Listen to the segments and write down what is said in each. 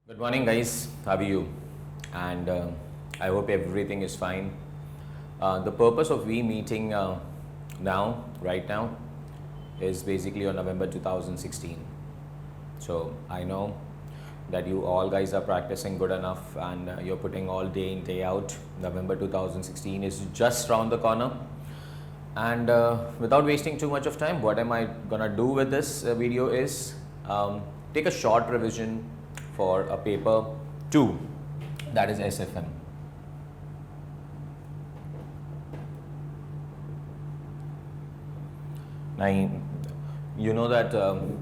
Good morning, guys. How are you? And I hope everything is fine. The purpose of we meeting right now, is basically on November 2016. So I know that you all guys are practicing good enough and you're putting all day in, day out. November 2016 is just round the corner. And without wasting too much of time, what am I gonna do with this video is take a short revision for a paper 2, that is SFM. Now, you know that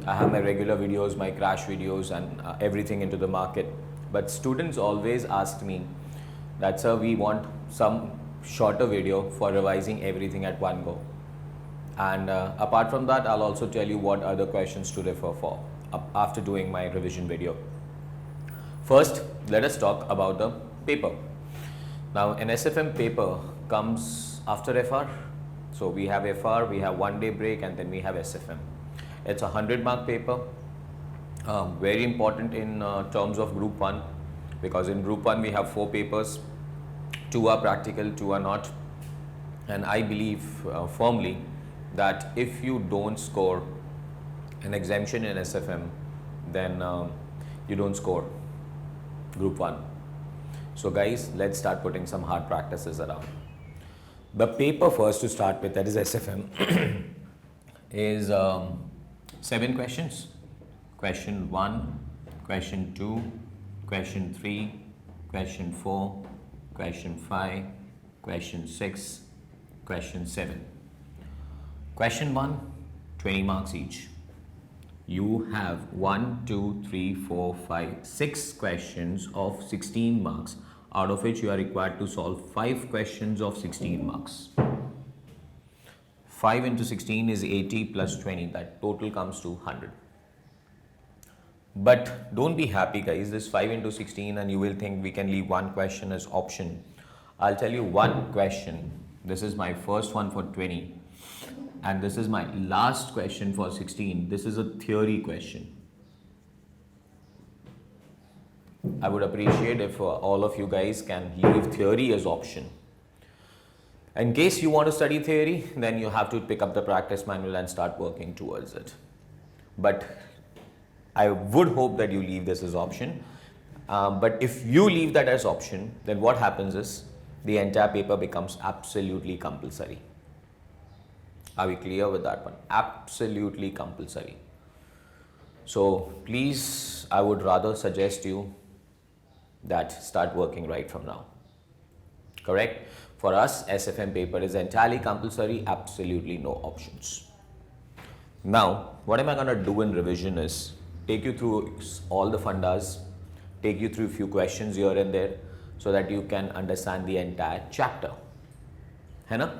I have my regular videos, my crash videos, and everything into the market. But students always ask me that, sir, we want some shorter video for revising everything at one go. And apart from that, I'll also tell you what other questions to refer for after doing my revision video. First, let us talk about the paper. Now, an SFM paper comes after FR. So we have FR, we have 1 day break, and then we have SFM. It's a 100-mark paper. Very important in terms of Group 1, because in Group 1 we have 4 papers. 2 are practical, 2 are not. And I believe firmly that if you don't score an exemption in SFM, then you don't score Group 1. So guys, let's start putting some hard practices around. The paper first to start with, that is SFM, is 7 questions. Question 1, question 2, question 3, question 4, question 5, question 6, question 7. Question 1, 20 marks each. You have 1, 2, 3, 4, 5, 6 questions of 16 marks, out of which you are required to solve 5 questions of 16 marks. 5 into 16 is 80 plus 20, that total comes to 100. But don't be happy, guys, this 5 into 16 and you will think we can leave one question as option. I'll tell you one question. This is my first one for 20. And this is my last question for 16. This is a theory question. I would appreciate if all of you guys can leave theory as option. In case you want to study theory, then you have to pick up the practice manual and start working towards it. But I would hope that you leave this as option. But if you leave that as option, then what happens is the entire paper becomes absolutely compulsory. Are we clear with that one? Absolutely compulsory. So please, I would rather suggest you that start working right from now. Correct? For us, SFM paper is entirely compulsory, absolutely no options. Now, what am I going to do in revision is take you through all the fundas, take you through a few questions here and there, so that you can understand the entire chapter. है ना?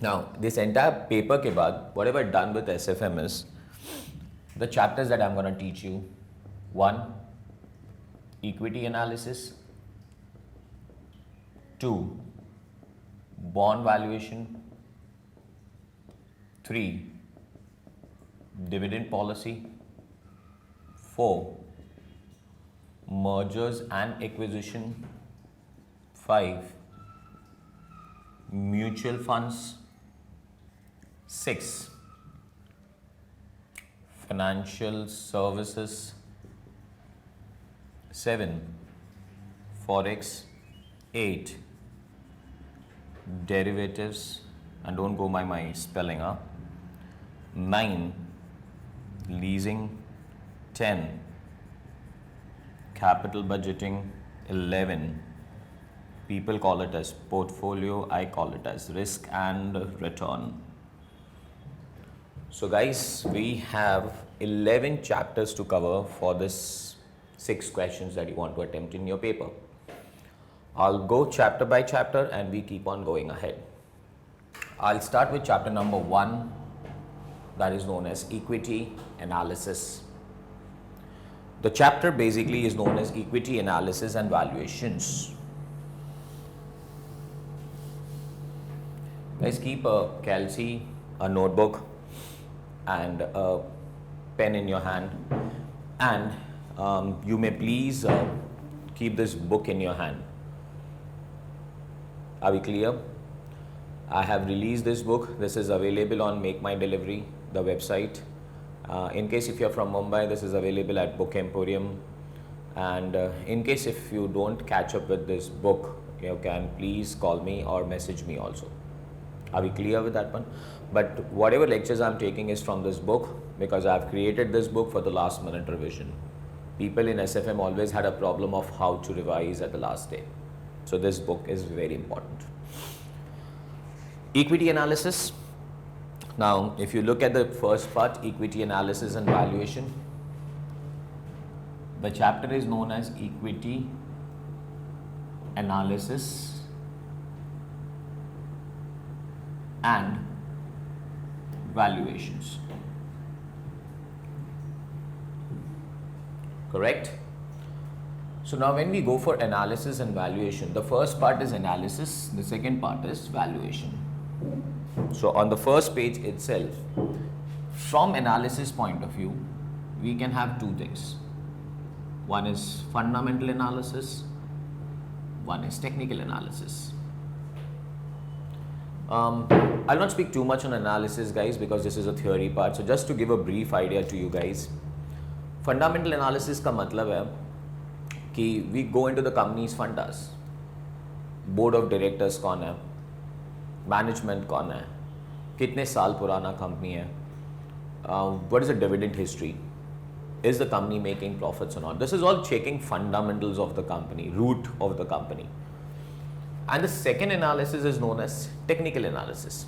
Now, this entire paper ke baad, whatever I've done with SFM is, the chapters that I'm going to teach you: 1, equity analysis; 2, bond valuation; 3, dividend policy; 4, mergers and acquisition; 5, mutual funds; 6, financial services; 7, forex; 8, derivatives, and don't go by my spelling, 9, leasing; 10, capital budgeting; 11, people call it as portfolio, I call it as risk and return. So guys, we have 11 chapters to cover for this 6 questions that you want to attempt in your paper. I'll go chapter by chapter and we keep on going ahead. I'll start with chapter number 1, that is known as equity analysis. The chapter basically is known as equity analysis and valuations. Guys, keep a calci, a notebook, and a pen in your hand, and you may please keep this book in your hand. Are we clear? I have released this book. This is available on Make My Delivery, the website. In case if you're from Mumbai, this is available at Book Emporium. And in case if you don't catch up with this book, you can please call me or message me also. Are we clear with that one? But whatever lectures I'm taking is from this book, because I've created this book for the last minute revision. People in SFM always had a problem of how to revise at the last day. So this book is very important. Equity analysis. Now, if you look at the first part, equity analysis and valuation, the chapter is known as equity analysis and valuations. Correct? So now when we go for analysis and valuation, the first part is analysis, the second part is valuation. So on the first page itself, from analysis point of view, we can have two things. One is fundamental analysis, one is technical analysis. I'll not speak too much on analysis, guys, because this is a theory part. So just to give a brief idea to you guys, fundamental analysis का मतलब है कि we go into the company's fundas, board of directors कौन है, management कौन है, कितने साल पुराना company है, what is the dividend history, is the company making profits or not. This is all checking fundamentals of the company, root of the company. And the second analysis is known as technical analysis,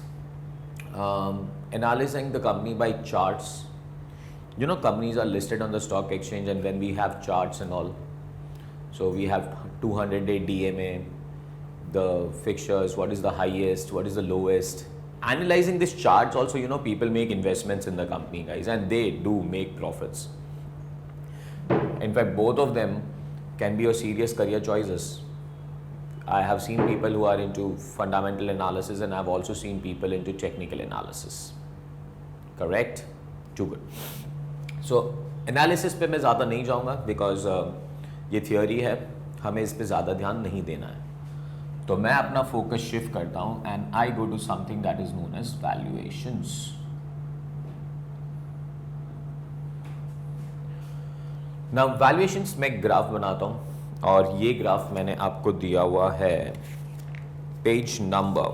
analyzing the company by charts. You know, companies are listed on the stock exchange and then we have charts and all. So we have 200-day DMA, the fixtures, what is the highest, what is the lowest. Analyzing these charts also, you know, people make investments in the company, guys, and they do make profits. In fact, both of them can be your serious career choices. I have seen people who are into fundamental analysis and I've also seen people into technical analysis. Correct? Too good. So analysis पे मैं ज़्यादा नहीं जाऊँगा because ये theory है, हमें इस पे ज़्यादा ध्यान नहीं देना है. तो मैं अपना focus shift करता हूँ and I go to something that is known as valuations. Now valuations में ग्राफ बनाता हूँ और ये ग्राफ मैंने आपको दिया हुआ है पेज नंबर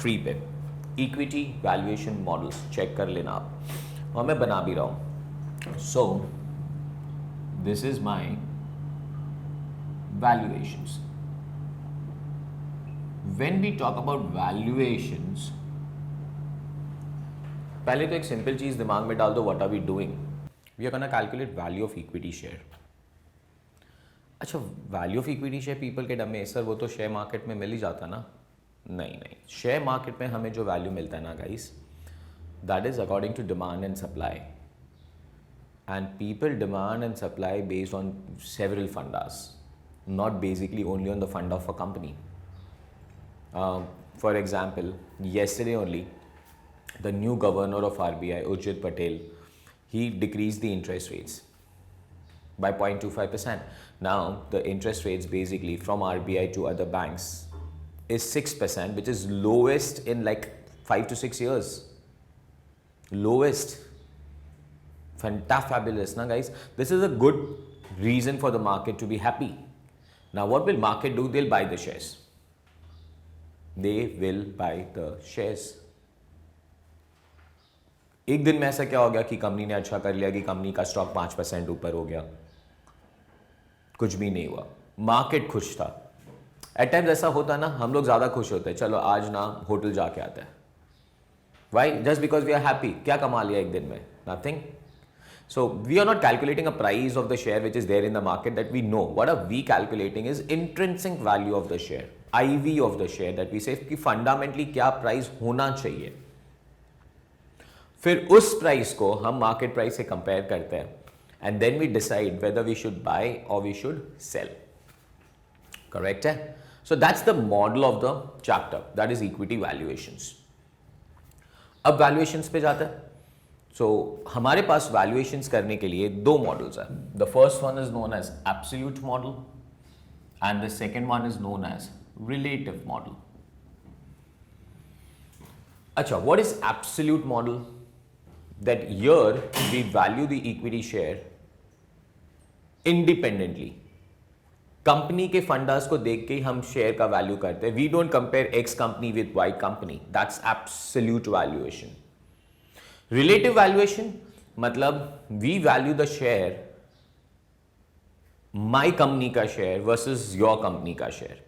3 पे. इक्विटी वैल्यूएशन मॉडल्स चेक कर लेना आप और मैं बना भी रहा हूँ. So this is my valuations. When we talk about valuations, पहले तो एक सिंपल चीज दिमाग में डाल दो. what are we doing? We are gonna calculate value of equity share. अच्छा, value of equity share people के डमे सर वो तो शेयर मार्केट में मिल ही जाता ना. नहीं, शेयर मार्केट में हमें जो वैल्यू मिलता है ना guys, that is according to demand and supply, and people demand and supply based on several fundas, not basically only on the fund of a company. For example, yesterday only the new governor of RBI, Urjit Patel, he decreased the interest rates by 0.25%. Now the interest rates basically from RBI to other banks is 6%, which is lowest in like 5 to 6 years. Lowest. Fabulous, na guys? This is a good reason for the market to be happy. Now what will market do? They'll buy the shares. They will buy the shares. एक दिन में ऐसा क्या हो गया कि company ने अच्छा कर लिया कि कंपनी का स्टॉक 5% ऊपर हो गया? कुछ भी नहीं हुआ, मार्केट खुश था. एट टाइम्स ऐसा होता ना, हम लोग ज़्यादा खुश होते हैं, चलो आज ना होटल जाके आता है. Why? Just because we are happy. क्या कमा लिया एक दिन में? Nothing. So we are not calculating a price of the share which is there in the market that we know. What are we calculating is intrinsic value of the share, IV of the share, that we say कि fundamentally क्या price होना चाहिए. फिर उस price को हम market price से compare करते हैं and then we decide whether we should buy or we should sell. Correct? So that's the model of the chapter, that is equity valuations. अब valuations पे जाते हैं. सो हमारे पास वैल्यूएशंस करने के लिए दो मॉडल्स हैं. The first one is known as absolute model and the second one is known as relative model. अच्छा, what is absolute model? That here we value the equity share independently. Company के fundas को देख के हम share का value करते हैं. We don't compare X company with Y company. That's absolute valuation. Relative valuation मतलब we value the share, my company का शेयर वर्सेस योर कंपनी का शेयर.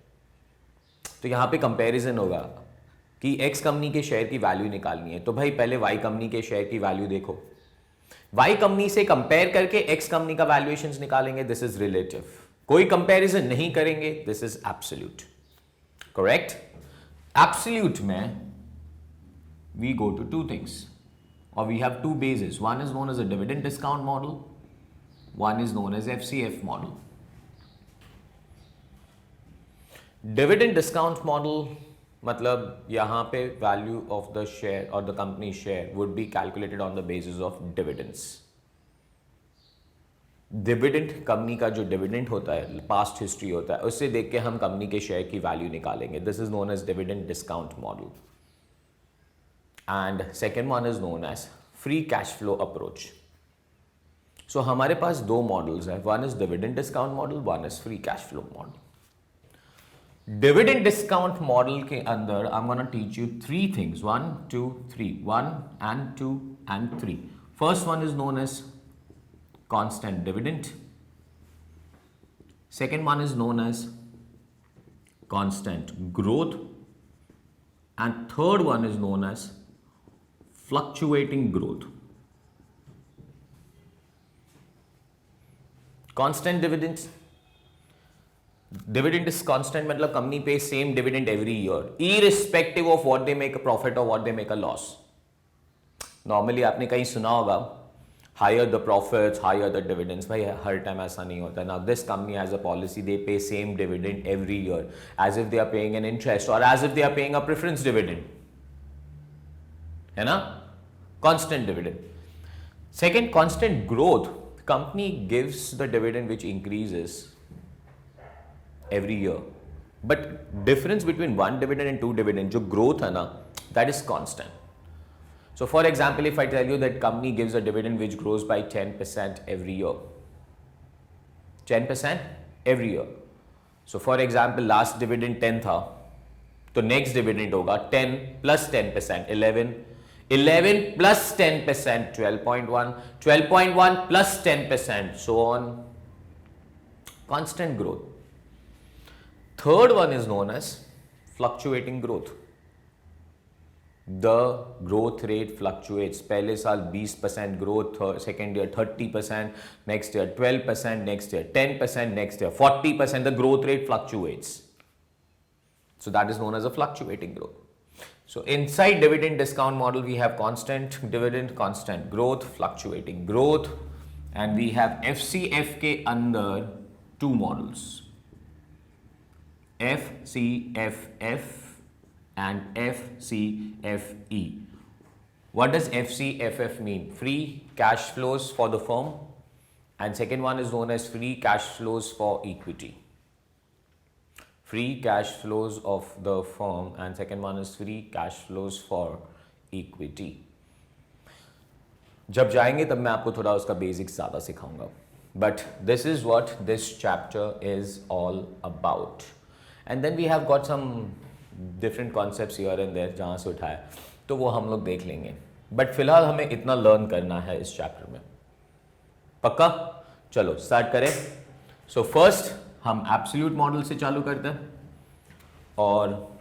तो यहां पे कंपैरिजन होगा कि एक्स कंपनी के शेयर की वैल्यू निकालनी है, तो भाई पहले वाई कंपनी के शेयर की वैल्यू देखो. वाई कंपनी से कंपेयर करके एक्स कंपनी का वैल्यूएशंस निकालेंगे. This is relative. कोई कंपैरिजन नहीं करेंगे. This is absolute. Correct. Absolute में we go to two things और we have two basis. One is known as a dividend discount model, one is known as FCF model. Dividend discount model मतलब यहां पे value of the share और the company share would be calculated on the basis of dividends. Dividend, company का जो dividend होता है, past history होता है, उससे देख के हम कंपनी के शेयर की वैल्यू निकालेंगे. This is known as dividend discount model. And second one is known as free cash flow approach. So हमारे पास दो मॉडल्स हैं. One is dividend discount model, one is free cash flow model. Dividend discount model के अंदर I am gonna teach you three things. 1 2 3, 1 and 2 and 3. First one is known as constant dividend. Second one is known as constant growth, and third one is known as fluctuating growth. Constant dividends. Dividend is constant मतलब company पे same dividend every year irrespective of what they make a profit or what they make a loss. Normally आपने कहीं सुना होगा higher the profits, higher the dividends. भाई हर time ऐसा नहीं होता. Now this company has a policy, they pay same dividend every year as if they are paying an interest or as if they are paying a preference dividend. है ना? Constant dividend. Second, constant growth. Company gives the dividend which increases every year. But difference between one dividend and two dividend, जो growth है ना, that is constant. So for example, if I tell you that company gives a dividend which grows by 10% every year, 10% every year. So for example, last dividend 10 था, तो next dividend होगा 10 plus 10%, 11, 11 plus 10%, 12.1, 12.1 plus 10%, so on. Constant growth. Third one is known as fluctuating growth. The growth rate fluctuates. पहले साल 20% growth, second year 30%, next year 12%, next year 10%, next year 40%. The growth rate fluctuates. So that is known as a fluctuating growth. So inside dividend discount model, we have constant dividend, constant growth, fluctuating growth, and we have FCF के अंदर two models, FCFF and FCFE. What does FCFF mean? Free cash flows for the firm, and second one is known as free cash flows for equity. Free cash flows of the firm, and second one is free cash flows for equity. जब जाएंगे तब मैं आपको थोड़ा उसका basics ज़्यादा सिखाऊंगा. But this is what this chapter is all about. And then we have got some different concepts here and there जहाँ से उठाए, तो वो हम लोग देख लेंगे. बट फिलहाल हमें इतना लर्न करना है इस चैप्टर में. पक्का? चलो स्टार्ट करें. सो फर्स्ट हम एब्सोल्यूट मॉडल से चालू करते हैं, और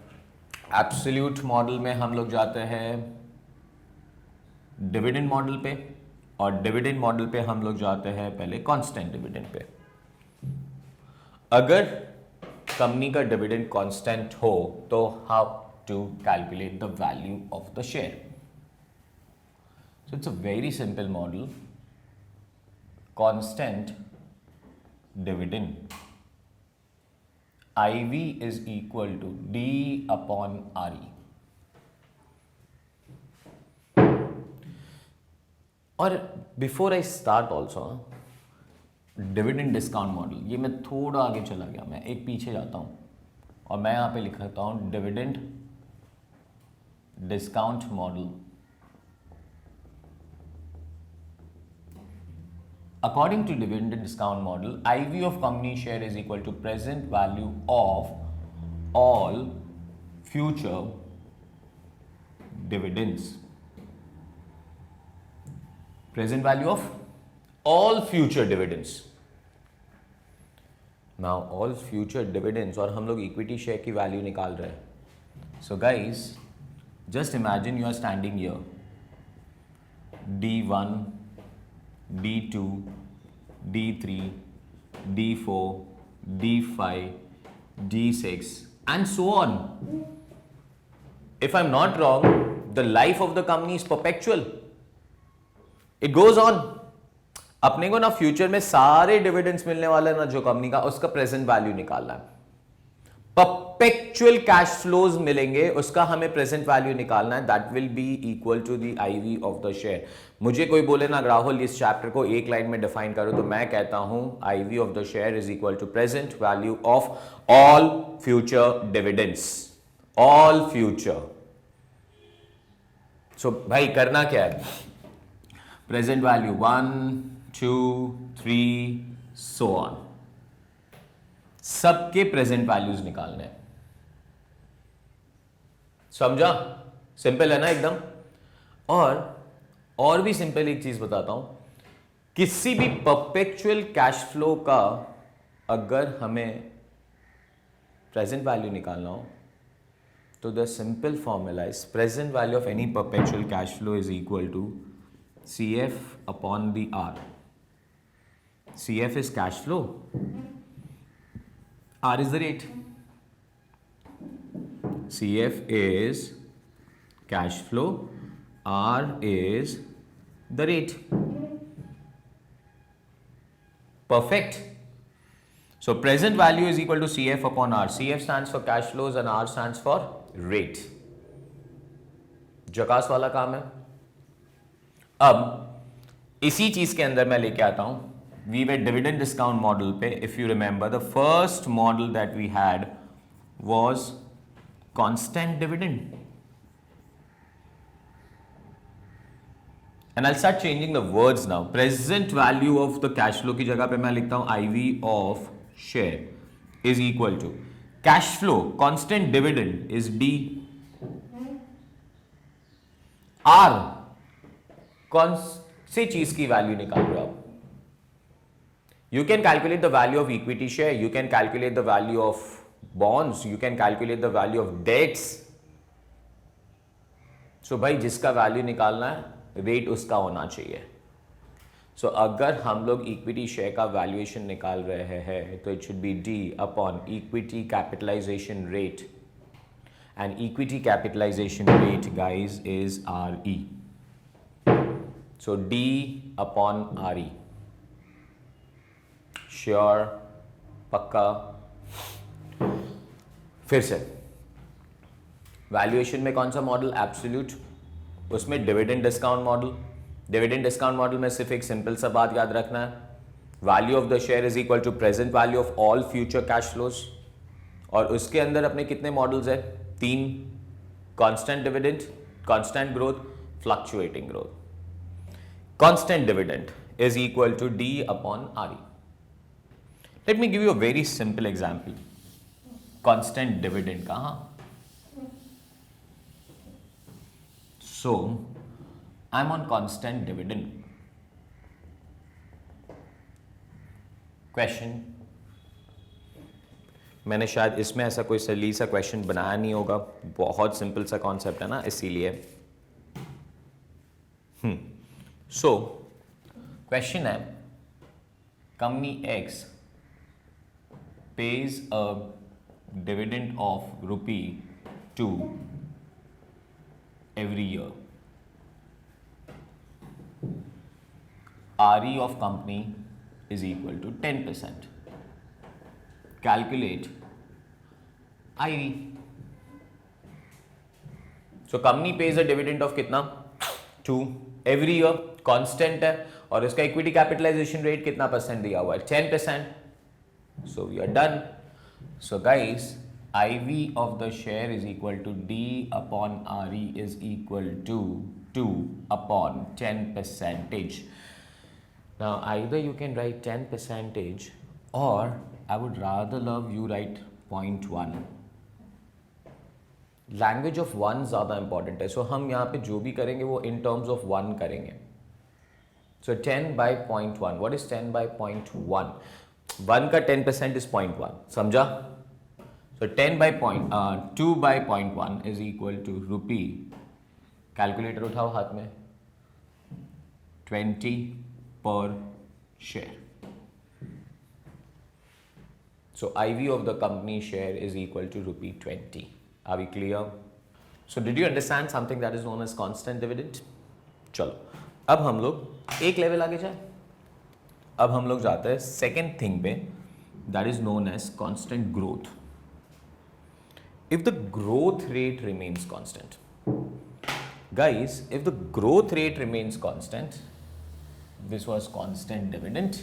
एब्सोल्यूट मॉडल में हम लोग जाते हैं डिविडेंड मॉडल पे, और डिविडेंड मॉडल पे हम लोग जाते हैं पहले कांस्टेंट डिविडेंड पे. अगर कंपनी का डिविडेंड कांस्टेंट हो तो how to calculate the value of the share. So it's a very simple model. Constant dividend, IV is equal to D upon RE. और before I start also, dividend discount model, ये मैं थोड़ा आगे चला गया, मैं एक पीछे जाता हूँ और मैं यहाँ पे लिखता हूँ dividend discount model. According to dividend discount model, IV of company share is equal to present value of all future dividends. Present value of all future dividends. Now all future dividends, और हम लोग equity share की value निकाल रहे हैं. So guys, just imagine you are standing here. D1, D2, D3, D4, D5, D6 and so on. If I'm not wrong, the life of the company is perpetual. It goes on. अपने को ना future में सारे dividends मिलने वाले हैं ना जो कंपनी का, उसका प्रेजेंट वैल्यू निकालना है. परपेचुअल कैश फ्लोज मिलेंगे, उसका हमें प्रेजेंट वैल्यू निकालना है. That will be equal to the IV of the share. मुझे कोई बोले ना राहुल इस चैप्टर को एक लाइन में डिफाइन करो, तो मैं कहता हूं IV of the share is equal to present value of all future dividends. All future. So भाई करना क्या है, प्रेजेंट वैल्यू 1 2 3 सो ऑन, सबके प्रेजेंट वैल्यूज निकालने हैं. समझा? सिंपल है ना एकदम. और भी सिंपल एक चीज बताता हूं, किसी भी परपेचुअल कैश फ्लो का अगर हमें प्रेजेंट वैल्यू निकालना हो तो the simple formula is present value of any perpetual cash flow is equal to CF upon the R. CF is cash flow, R is the rate. CF is cash flow, R is the rate. Perfect. So present value is equal to CF upon R. CF stands for cash flows and R stands for rate. जकास वाला काम है. अब इसी चीज के अंदर मैं लेके आता हूं, वी वे डिविडेंड डिस्काउंट मॉडल पे. If you remember the first model that we had was constant dividend, and I start changing the words now. Present value of the cash flow की जगह पे मैं लिखता हूं IV of share is equal to cash flow constant dividend is D. आर कौन सी चीज की वैल्यू निकाल रहे हो आप? You can calculate the value of equity share, you can calculate the value of bonds, you can calculate the value of debts. So भाई जिसका वैल्यू निकालना है रेट उसका होना चाहिए. सो अगर हम लोग इक्विटी शेयर का वैल्यूएशन निकाल रहे हैं तो it should be D upon equity capitalization rate, and equity capitalization rate guys is RE. So D upon RE. Sure, पक्का. फिर से वैल्यूएशन में कौन सा मॉडल? एब्सोल्यूट. उसमें dividend discount model. Dividend discount model में सिर्फ एक सिंपल सा बात याद रखना है, value of the share is equal to present value of all future cash flows. और उसके अंदर अपने कितने मॉडल्स है? 3. Constant dividend, constant growth, fluctuating growth. Constant dividend is equal to D upon RE. Let me give you a very simple example. Constant dividend कहाँ? So, I'm on constant dividend. Question. मैंने शायद इसमें ऐसा कोई सली सा question बनाया नहीं होगा, बहुत सिंपल सा कॉन्सेप्ट है ना, इसीलिए. सो क्वेश्चन है, company X pays a dividend of ₹2 every year. RE of company is equal to 10%. Calculate IV. So company pays a dividend of कितना? 2 every year. कांस्टेंट है और इसका इक्विटी कैपिटलाइजेशन रेट कितना percent दिया हुआ है, 10%. So we are done. So guys, IV of the share is equal to D upon RE is equal to 2 upon 10%. Now either you can write 10% or I would rather love you write 0.1. Language of one ज़्यादा important है. सो हम यहाँ पे जो भी करेंगे वो in terms of one करेंगे. सो 10/0.1. What is 10/0.1? 1 का 10% इज 0.1. समझा? So 2/0.1 is equal to rupee, calculator उठाओ हाथ में, 20 पर share. So IV of the company share is equal to rupee 20. Are we clear? So did you understand something that is known as constant dividend? चलो अब हम लोग एक level आगे जाए. अब हम लोग जाते हैं सेकेंड थिंग पे, that is known as constant growth. If the growth rate remains constant, guys, if the growth rate remains constant, this was constant dividend.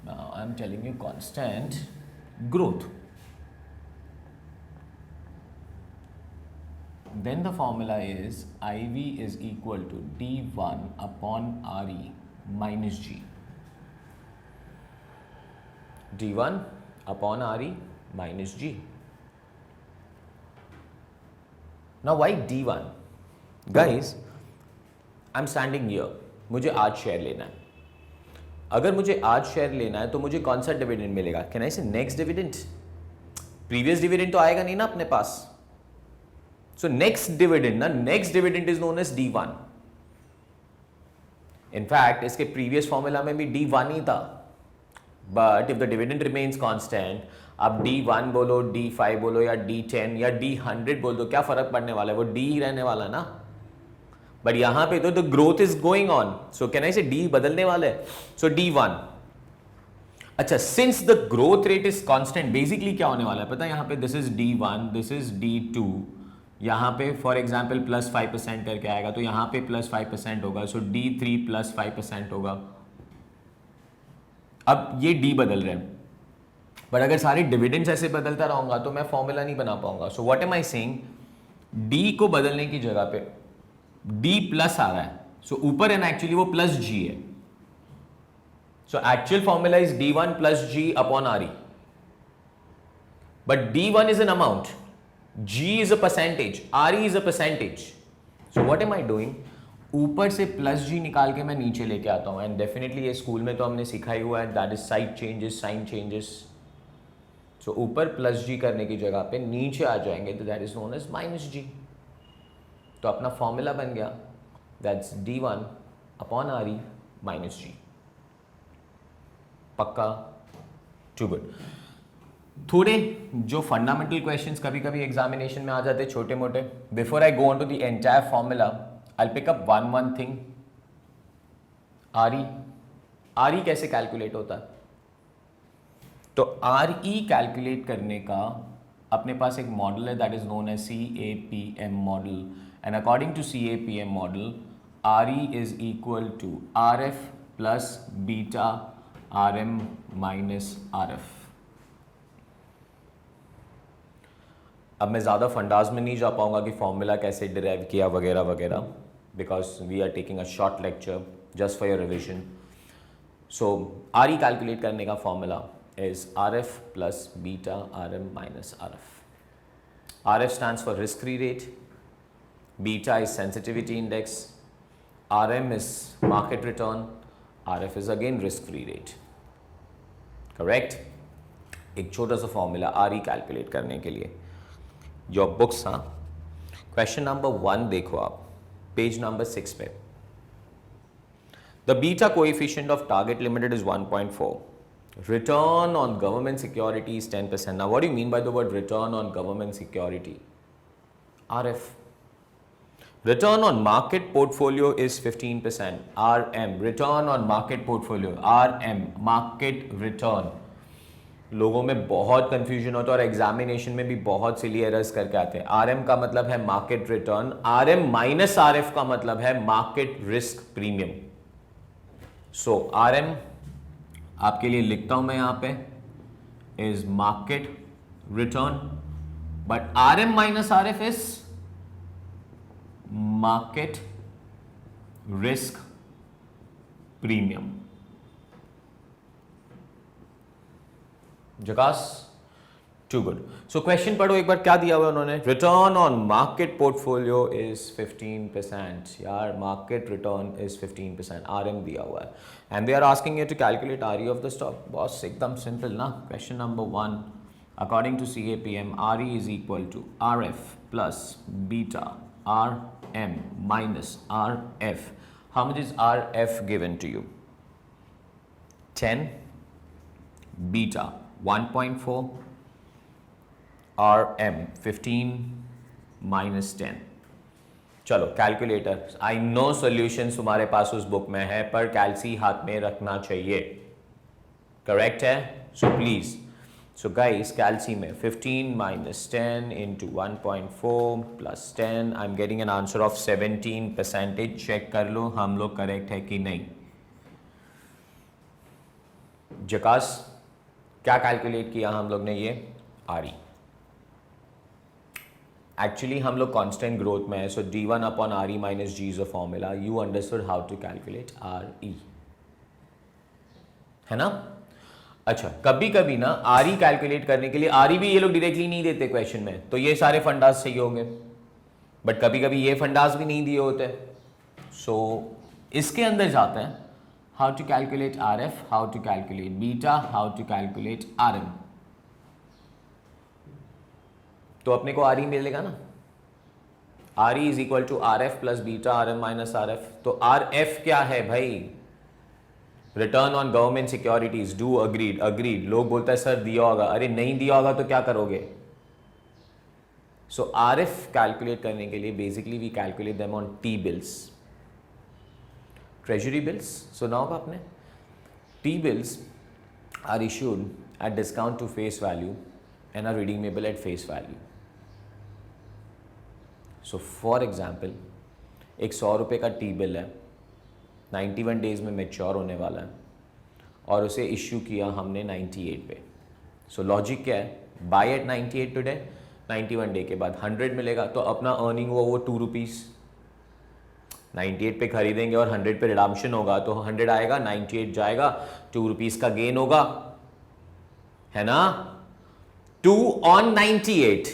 Now I'm telling you constant growth. Then the formula is IV is equal to D1 upon RE minus G. D1 upon RE minus G. Now why D1? Guys, I'm standing here. मुझे आज share लेना है. अगर मुझे आज share लेना है तो मुझे कौन सा डिविडेंड मिलेगा? कैन आई से नेक्स्ट डिविडेंड? प्रीवियस डिविडेंड तो आएगा नहीं ना अपने पास. सो नेक्स्ट डिविडेंड ना, next dividend is known as D1. In fact इसके प्रीवियस फॉर्मूला में भी D1 ही था. But if the dividend remains constant, आप D1 बोलो, D5 बोलो या D10 या D100 बोल दो, क्या फर्क पड़ने वाला है? वो D ही रहने वाला ना. बट यहां पे तो growth is going on. So can I से D बदलने वाले हैं. सो D1. अच्छा, since the growth rate is constant, basically क्या होने वाला है पता है? यहां पे this is D1, this is D2. यहां पे फॉर एग्जाम्पल +5% करके आएगा, तो यहां पे +5% होगा. सो D3 +5% होगा. अब ये D बदल रहे हैं, बट अगर सारे डिविडेंड्स ऐसे बदलता रहूंगा तो मैं फॉर्मूला नहीं बना पाऊंगा. So what am I saying? D को बदलने की जगह पे D प्लस आ रहा है. सो ऊपर है ना, एक्चुअली वो +G है. So actual formula is D1 +G upon RE. But D1 is an amount, G is a percentage, RE is a percentage. So what am I doing? ऊपर से +G निकाल के मैं नीचे लेके आता हूँ. एंड डेफिनेटली ये स्कूल में तो हमने सिखा ही हुआ है, that is side changes, sign changes. So ऊपर +G करने की जगह पे नीचे आ जाएंगे तो that is known as -G. तो अपना फॉर्मूला बन गया, that's D1 upon RE minus G. पक्का? Too good. थोड़े जो फंडामेंटल क्वेश्चंस कभी कभी एग्जामिनेशन में आ जाते हैं, छोटे मोटे. Before I go on to the entire formula, I pick up one thing. RE कैसे कैलकुलेट होता है? तो RE कैलकुलेट करने का अपने पास एक मॉडल है, that is known as CAPM model. And according to CAPM model, RE is equal to RF plus beta RM minus RF. अब मैं ज़्यादा फंडाज में नहीं जा पाऊंगा कि फॉर्मूला कैसे डिराइव किया वगैरह वगैरह, because we are taking a short lecture just for your revision. So RE calculate करने का formula is RF plus beta RM minus RF. RF stands for risk free rate, beta is sensitivity index, RM is market return, RF is again risk free rate. Correct? एक छोटा सा formula RE calculate करने के लिए. Your books, हाँ, question number 1 देखो आप, page number 6 पे. The beta coefficient of target limited is 1.4. Return on government security is 10%. Now what do you mean by the word return on government security? RF. Return on market portfolio is 15%. RM. Return on market portfolio. RM. Market return. लोगों में बहुत confusion होता है और examination में भी बहुत सिली errors करके आते हैं। आरएम का मतलब है market return, RM minus RF का मतलब है market risk premium. So RM आपके लिए लिखता हूं मैं यहां पे is market return, but RM minus RF is market risk premium. जकास, टू गुड। सो क्वेश्चन पढ़ो एक बार, क्या दिया हुआ उन्होंने, return on market portfolio is 15%। यार मार्केट रिटर्न इज 15%, आरएम दिया हुआ है, and they are asking you to calculate RE of the stock. Boss एकदम सिंपल ना। Question number 1, according to CAPM RE is equal to RF plus beta RM minus RF. How much is RF given to you? 10, beta 1.4, RM 15 minus 10. चलो calculator, I know solution तुम्हारे पास उस book में है, पर कैलसी हाथ में रखना चाहिए, करेक्ट है? So please, so guys, calci में 15 minus 10 into 1.4 plus 10, I'm getting an answer of 17%. Check कर लो हम लोग करेक्ट है कि नहीं। जकास, क्या कैलकुलेट किया हम लोग ने? ये आरई। एक्चुअली हम लोग कांस्टेंट ग्रोथ में है, so D1 upon RE minus G is a formula. You understood how to calculate RE, है ना? अच्छा, कभी कभी ना आरई कैलकुलेट करने के लिए, आरई भी ये लोग डायरेक्टली नहीं देते क्वेश्चन में, तो ये सारे फंडास चाहिए होंगे, बट कभी कभी ये फंडास भी नहीं दिए होते। सो इसके अंदर जाते हैं, how to calculate RF, how to calculate beta, how to calculate RM. तो अपने को आरई मिलेगा ना, RE is equal to RF plus beta RM minus RF. तो आरएफ क्या है भाई? Return on government securities. Do agreed, agreed. लोग बोलता है सर दिया होगा, अरे नहीं दिया होगा तो क्या करोगे? सो आरएफ कैलकुलेट करने के लिए basically we calculate them on T bills, treasury bills. सुना होगा आपने, T bills are issued at discount to face value and are redeemable at face value. So for example, एक 100 रुपये का टी बिल है, 91 डेज में मैच्योर होने वाला है, और उसे इश्यू किया हमने 98 पे। सो लॉजिक क्या है? बाय एट 98 टुडे, 91 डे के बाद 100 मिलेगा, तो अपना अर्निंग हुआ वो 2 रुपीज़। 98 पे खरीदेंगे और 100 पे रिडम्पशन होगा, तो 100 आएगा, 98 जाएगा, 2 रुपीज़ का गेन होगा, है ना? 2 on 98,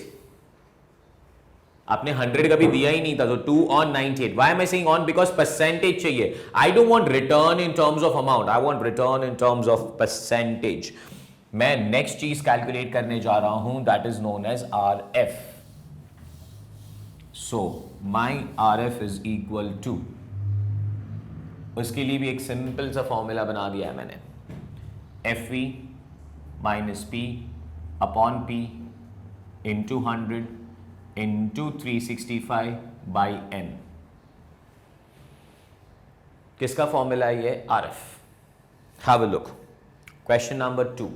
आपने 100 कभी दिया ही नहीं था, तो 2 on 98। Why am I saying on? Because percentage चाहिए। I don't want return in terms of amount, I want return in terms of percentage। मैं नेक्स्ट चीज कैलकुलेट करने जा रहा हूं, that is known as RF। So my RF is equal to, उसके लिए भी एक सिंपल सा फॉर्मूला बना दिया है मैंने, FV minus P upon P into 100 into 365 by n। किसका फॉर्मूला है ये? RF। Have a look, question number 2,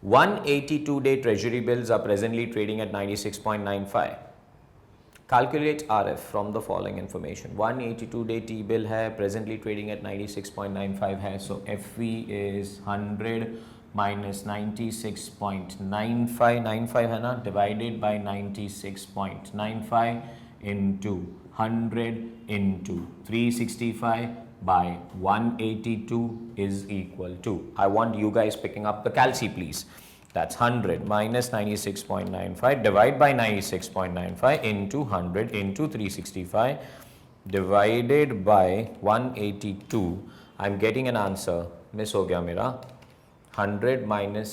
182 day treasury bills are presently trading at 96.95. Calculate RF from the following information। 182 day T bill है, presently trading at 96.95 है, so FV is 100 minus 96.95 है ना, divided by 96.95 into 100 into 365 by 182 is equal to, I want you guys picking up the calci please, that's 100 minus 96.95 divided by 96.95 into 100 into 365 divided by 182, I'm getting an answer, miss हो गया मेरा, 100 minus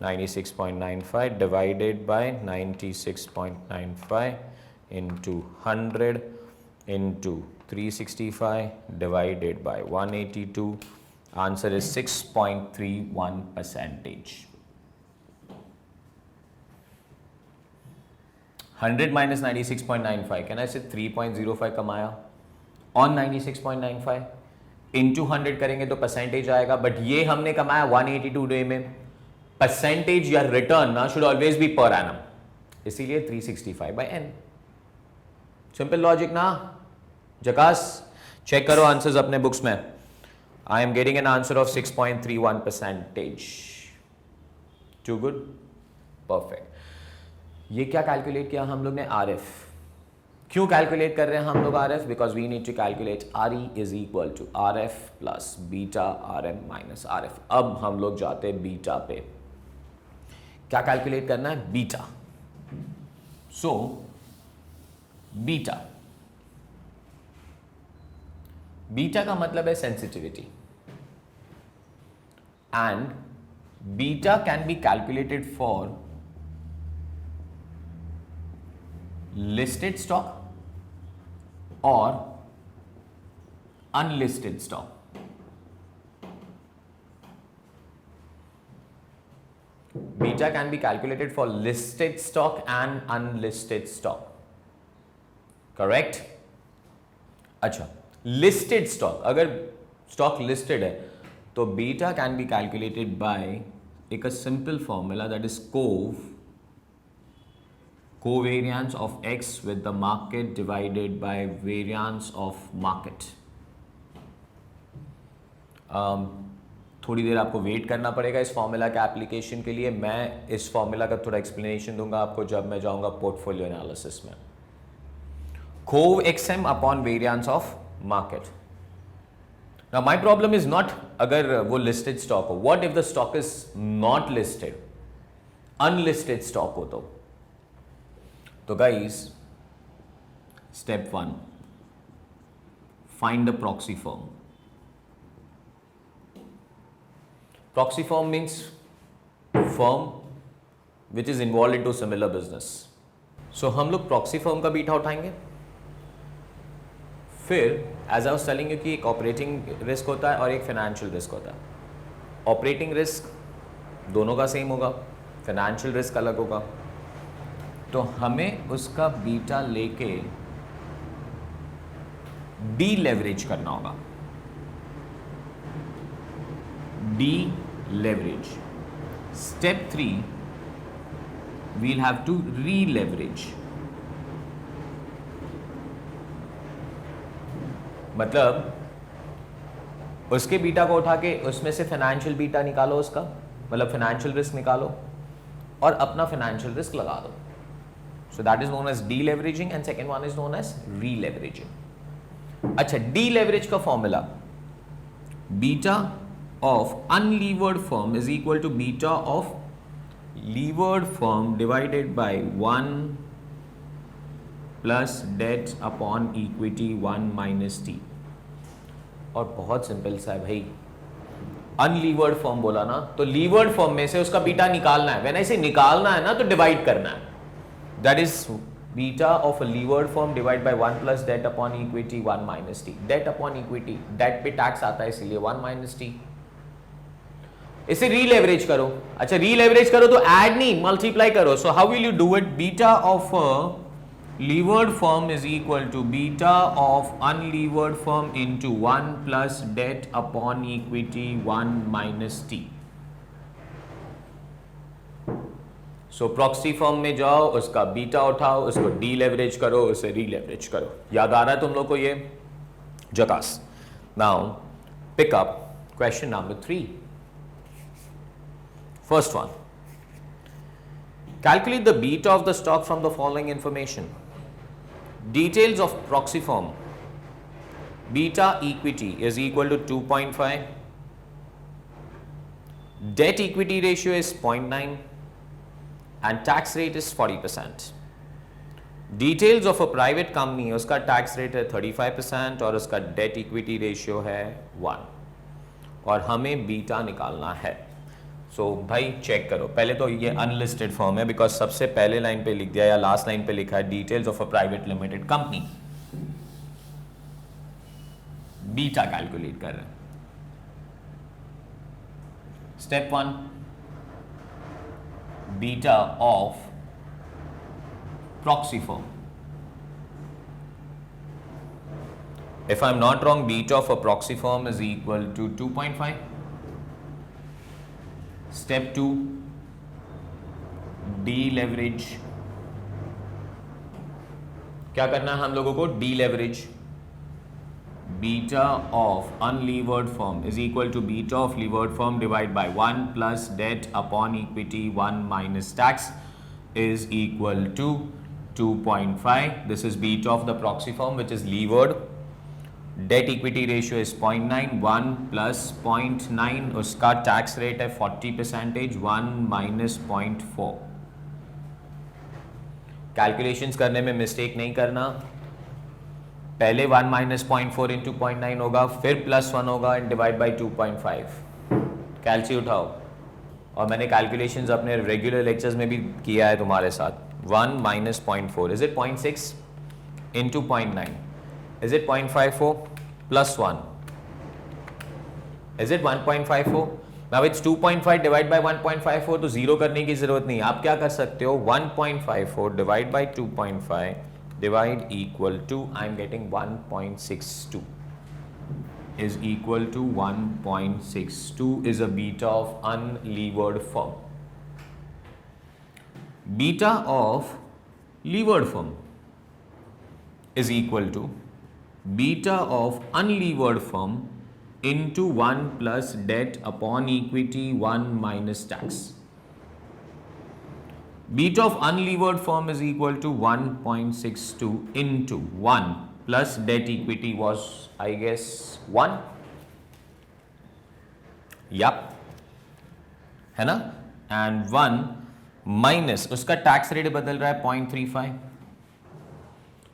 96.95 divided by 96.95 into 100 into 365 divided by 182. Answer is 6.31%. 100 minus 96.95, can I say 3.05 कमाया on 96.95? Into 100 करेंगे तो percentage आएगा, but ये हमने कमाया 182 डे में, परसेंटेज या रिटर्न ना should always be per annum, इसीलिए 365/n। सिंपल लॉजिक ना, जकास। चेक करो आंसर्स अपने बुक्स में। I am getting an answer of 6.31%। Too good, perfect. ये क्या कैलकुलेट किया हम लोग ने? RF। क्यों कैलकुलेट कर रहे हैं हम लोग RF? Because we need to calculate RE is equal to RF plus beta RM minus RF। अब हम लोग जाते हैं बीटा पे। क्या कैलकुलेट करना है? बीटा। सो बीटा, बीटा का मतलब है sensitivity, and beta can be calculated for listed stock और unlisted stock. Beta can be calculated for listed stock and unlisted stock. Correct? अच्छा, listed stock, अगर stock listed है तो beta can be calculated by एक simple formula, that is covariance of x with the market divided by variance of market. थोड़ी देर आपको wait करना पड़ेगा इस फॉर्मूला के एप्लीकेशन के लिए। मैं इस फॉर्मूला का थोड़ा एक्सप्लेनेशन दूंगा आपको जब मैं जाऊंगा पोर्टफोलियो एनालिसिस में। Cov XM upon variance of market. Now my problem is not अगर वो लिस्टेड स्टॉक हो, what if the stock is not listed, unlisted stock हो तो guys step 1, find the proxy firm. Proxy firm means firm which is involved into similar business. So हम लोग proxy firm का beta उठाएंगे। फिर as I was telling you कि एक operating risk होता है और एक financial risk होता है। Operating risk दोनों का सेम होगा, financial risk अलग होगा। तो हमें उसका बीटा लेके डीलेवरेज करना होगा। Deleverage. Step 3, we'll have to re-leverage. मतलब उसके बीटा को उठा के उसमें से फाइनेंशियल बीटा निकालो, उसका मतलब फाइनेंशियल रिस्क निकालो और अपना फाइनेंशियल रिस्क लगा दो। So that is known as deleveraging and second one is known as releveraging. अच्छा, डीलेवरेज का formula beta of unlevered firm is equal to beta of levered firm divided by 1 plus debt upon equity 1 minus t। और बहुत simple सा है भाई, unlevered firm बोला ना तो लीवर्ड फर्म में से उसका बीटा निकालना है। वैसे निकालना है ना तो डिवाइड करना है। That is beta of a levered firm divide by 1 plus debt upon equity 1 minus T. Debt upon equity, debt पे टैक्स आता है इसलिए 1 माइनस टी। इसे रीलेवरेज करो। अच्छा, रीलेवरेज करो तो ऐड नहीं, मल्टीप्लाई करो। So how will you do it? Beta of levered firm is equal to beta of unlevered firm into 1 plus debt upon equity 1 minus T. So proxy firm में जाओ, उसका बीटा उठाओ, उसको डीलेवरेज करो, उसे रीलेवरेज करो। याद आ रहा है तुम लोग को ये? जकास। Now pick up question number 3। First one, calculate the beta of the stock from the following information. Details of proxy firm. Beta equity is equal to 2.5. Debt equity ratio is 0.9 and tax rate is 40%. Details of a private company, उसका tax rate है 35% और उसका debt equity ratio है 1 और हमें beta निकालना है। सो भाई चेक करो, पहले तो ये अनलिस्टेड फर्म है बिकॉज सबसे पहले लाइन पे लिख दिया या लास्ट लाइन पे लिखा है details of a private limited company. Beta calculate कर रहे हैं। Step 1, beta of proxy firm. If I'm not wrong, beta of a proxy firm is equal to 2.5. Step 2, deleverage. क्या करना है हम लोगों को? Deleverage. Beta of unlevered firm is equal to beta of levered firm divided by 1 plus debt upon equity 1 minus tax is equal to 2.5. This is beta of the proxy firm which is levered. Debt equity ratio is 0.9, 1 plus 0.9, उसका tax rate है 40%, 1 minus 0.4. Calculations करने में mistake नहीं करना. पहले 1 minus 0.4 into 0.9 होगा, फिर plus 1 होगा एंड डिवाइड बाई 2.5. कैलसी उठाओ. और मैंने कैलकुलेशंस अपने रेगुलर लेक्चर्स में भी किया है तुम्हारे साथ. 1 minus 0.4 is it 0.6 into 0.9. Is it 0.54 plus 1? Is it 1.54? Now it's 2.5 divided by 1.54, तो जीरो करने की जरूरत नहीं. आप क्या कर सकते हो? 1.54 divide by 2.5 divide equal to, I'm getting 1.62 is equal to 1.62 is a beta of unlevered firm. Beta of levered firm is equal to beta of unlevered firm into 1 plus debt upon equity 1 minus tax. Beta of unlevered firm is equal to 1.62 into 1 plus debt equity was, I guess, 1. Yup. है ना? And 1 minus, उसका tax rate बदल रहा है 0.35.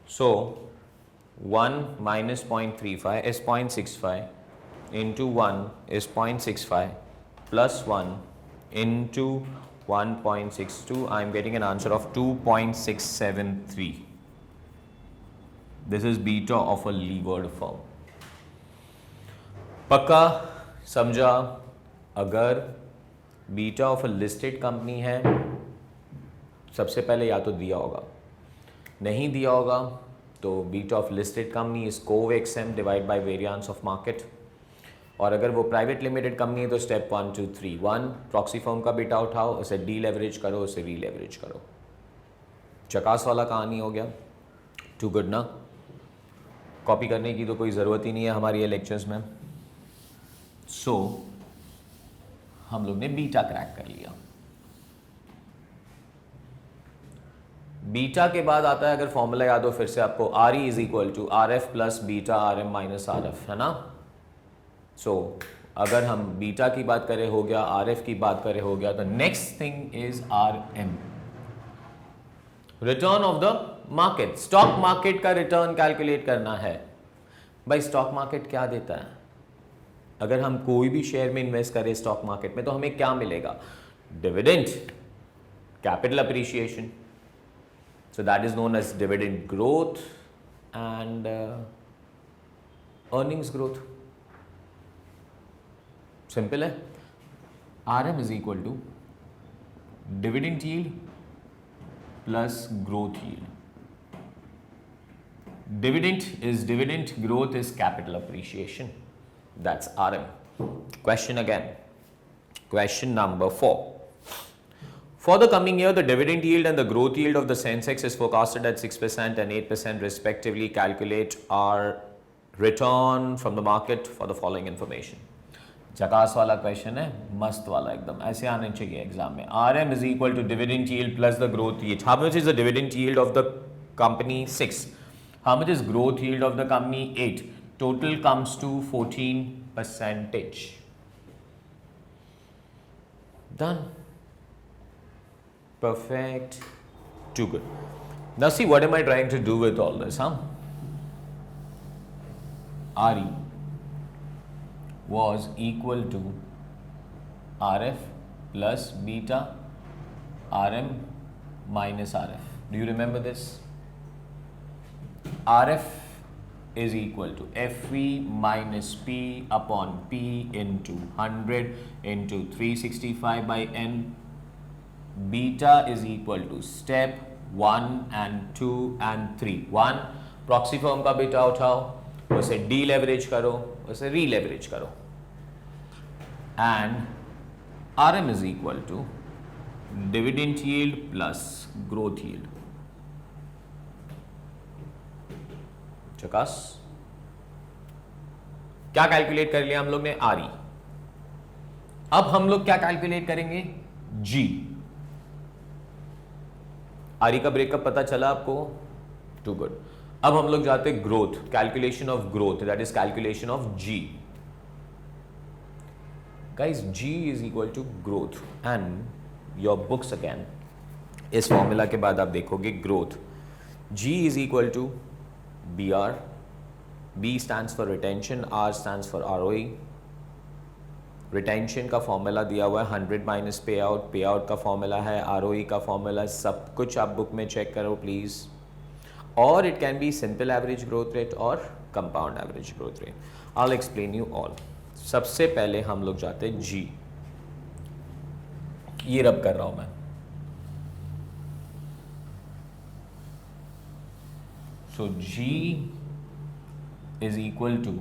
So 1 minus 0.35 is 0.65 into 1 is 0.65 plus 1 into 1.62. I am getting an answer of 2.673. This is beta of a levered firm. पक्का समझा? अगर beta of a listed company है, सबसे पहले या तो दिया होगा, नहीं दिया होगा तो beta of listed company is co XM divide by variance of market. और अगर वो प्राइवेट लिमिटेड कंपनी है तो स्टेप 1 2 3. 1, प्रॉक्सी फर्म का बीटा उठाओ, उसे डी लेवरेज करो, उसे री लेवरेज करो. चकास वाला कहानी हो गया. टू गुड ना? कॉपी करने की तो कोई ज़रूरत ही नहीं है हमारी ये लेक्चर्स में. सो हम लोग ने बीटा क्रैक कर लिया. बीटा के बाद आता है, अगर फॉर्मूला याद हो फिर से आपको, R E is equal to R F plus beta R M minus R F, है ना? सो अगर हम बीटा की बात करें हो गया, आर एफ की बात करें हो गया, तो next thing is R M, return of the market. Stock market का रिटर्न कैलकुलेट करना है. भाई स्टॉक मार्केट क्या देता है? अगर हम कोई भी शेयर में इन्वेस्ट करें स्टॉक मार्केट में तो हमें क्या मिलेगा? Dividend, capital appreciation. So that is known as dividend growth and earnings growth. Simple है. RM is equal to dividend yield plus growth yield. Dividend is dividend, growth is capital appreciation. That's RM. Question again. Question number 4. For the coming year, the dividend yield and the growth yield of the Sensex is forecasted at 6% and 8% respectively. Calculate our return from the market for the following information. झकास वाला question है, मस्त वाला एकदम, ऐसे आने चाहिए exam में. RM is equal to dividend yield plus the growth yield. How much is the dividend yield of the company? 6. How much is growth yield of the company? 8. Total comes to 14%. Done. Perfect. Too good. Now see, what am I trying to do with all this, huh? RE was equal to RF plus beta RM minus RF. Do you remember this? RF is equal to FV minus P upon P into 100 into 365 by N. Beta is equal to step 1 and 2 and 3. 1, proxy firm का beta उठाओ, उसे deleverage करो, उसे releverage करो। And RM is equal to dividend yield plus growth yield. चकास। क्या calculate कर लिया हम लोग ने? RE। अब हम लोग क्या कैलकुलेट करेंगे? G। RE का ब्रेकअप पता चला आपको? Too good. अब हम लोग जाते हैं growth, calculation of growth, that is calculation of G। Guys G is equal to growth and your books again, इस फॉर्मूला के बाद आप देखोगे growth G is equal to BR, B stands for retention, R stands for ROE। Retention का formula दिया हुआ है 100 minus पे आउट, पे आउट का फॉर्मूला है, ROE का फॉर्मूला, सब कुछ आप बुक में चेक करो प्लीज। और it can be simple average growth rate और compound average growth rate. I will explain you all. सबसे पहले हम लोग जाते हैं G। ये रब कर रहा हूं मैं। So G is equal to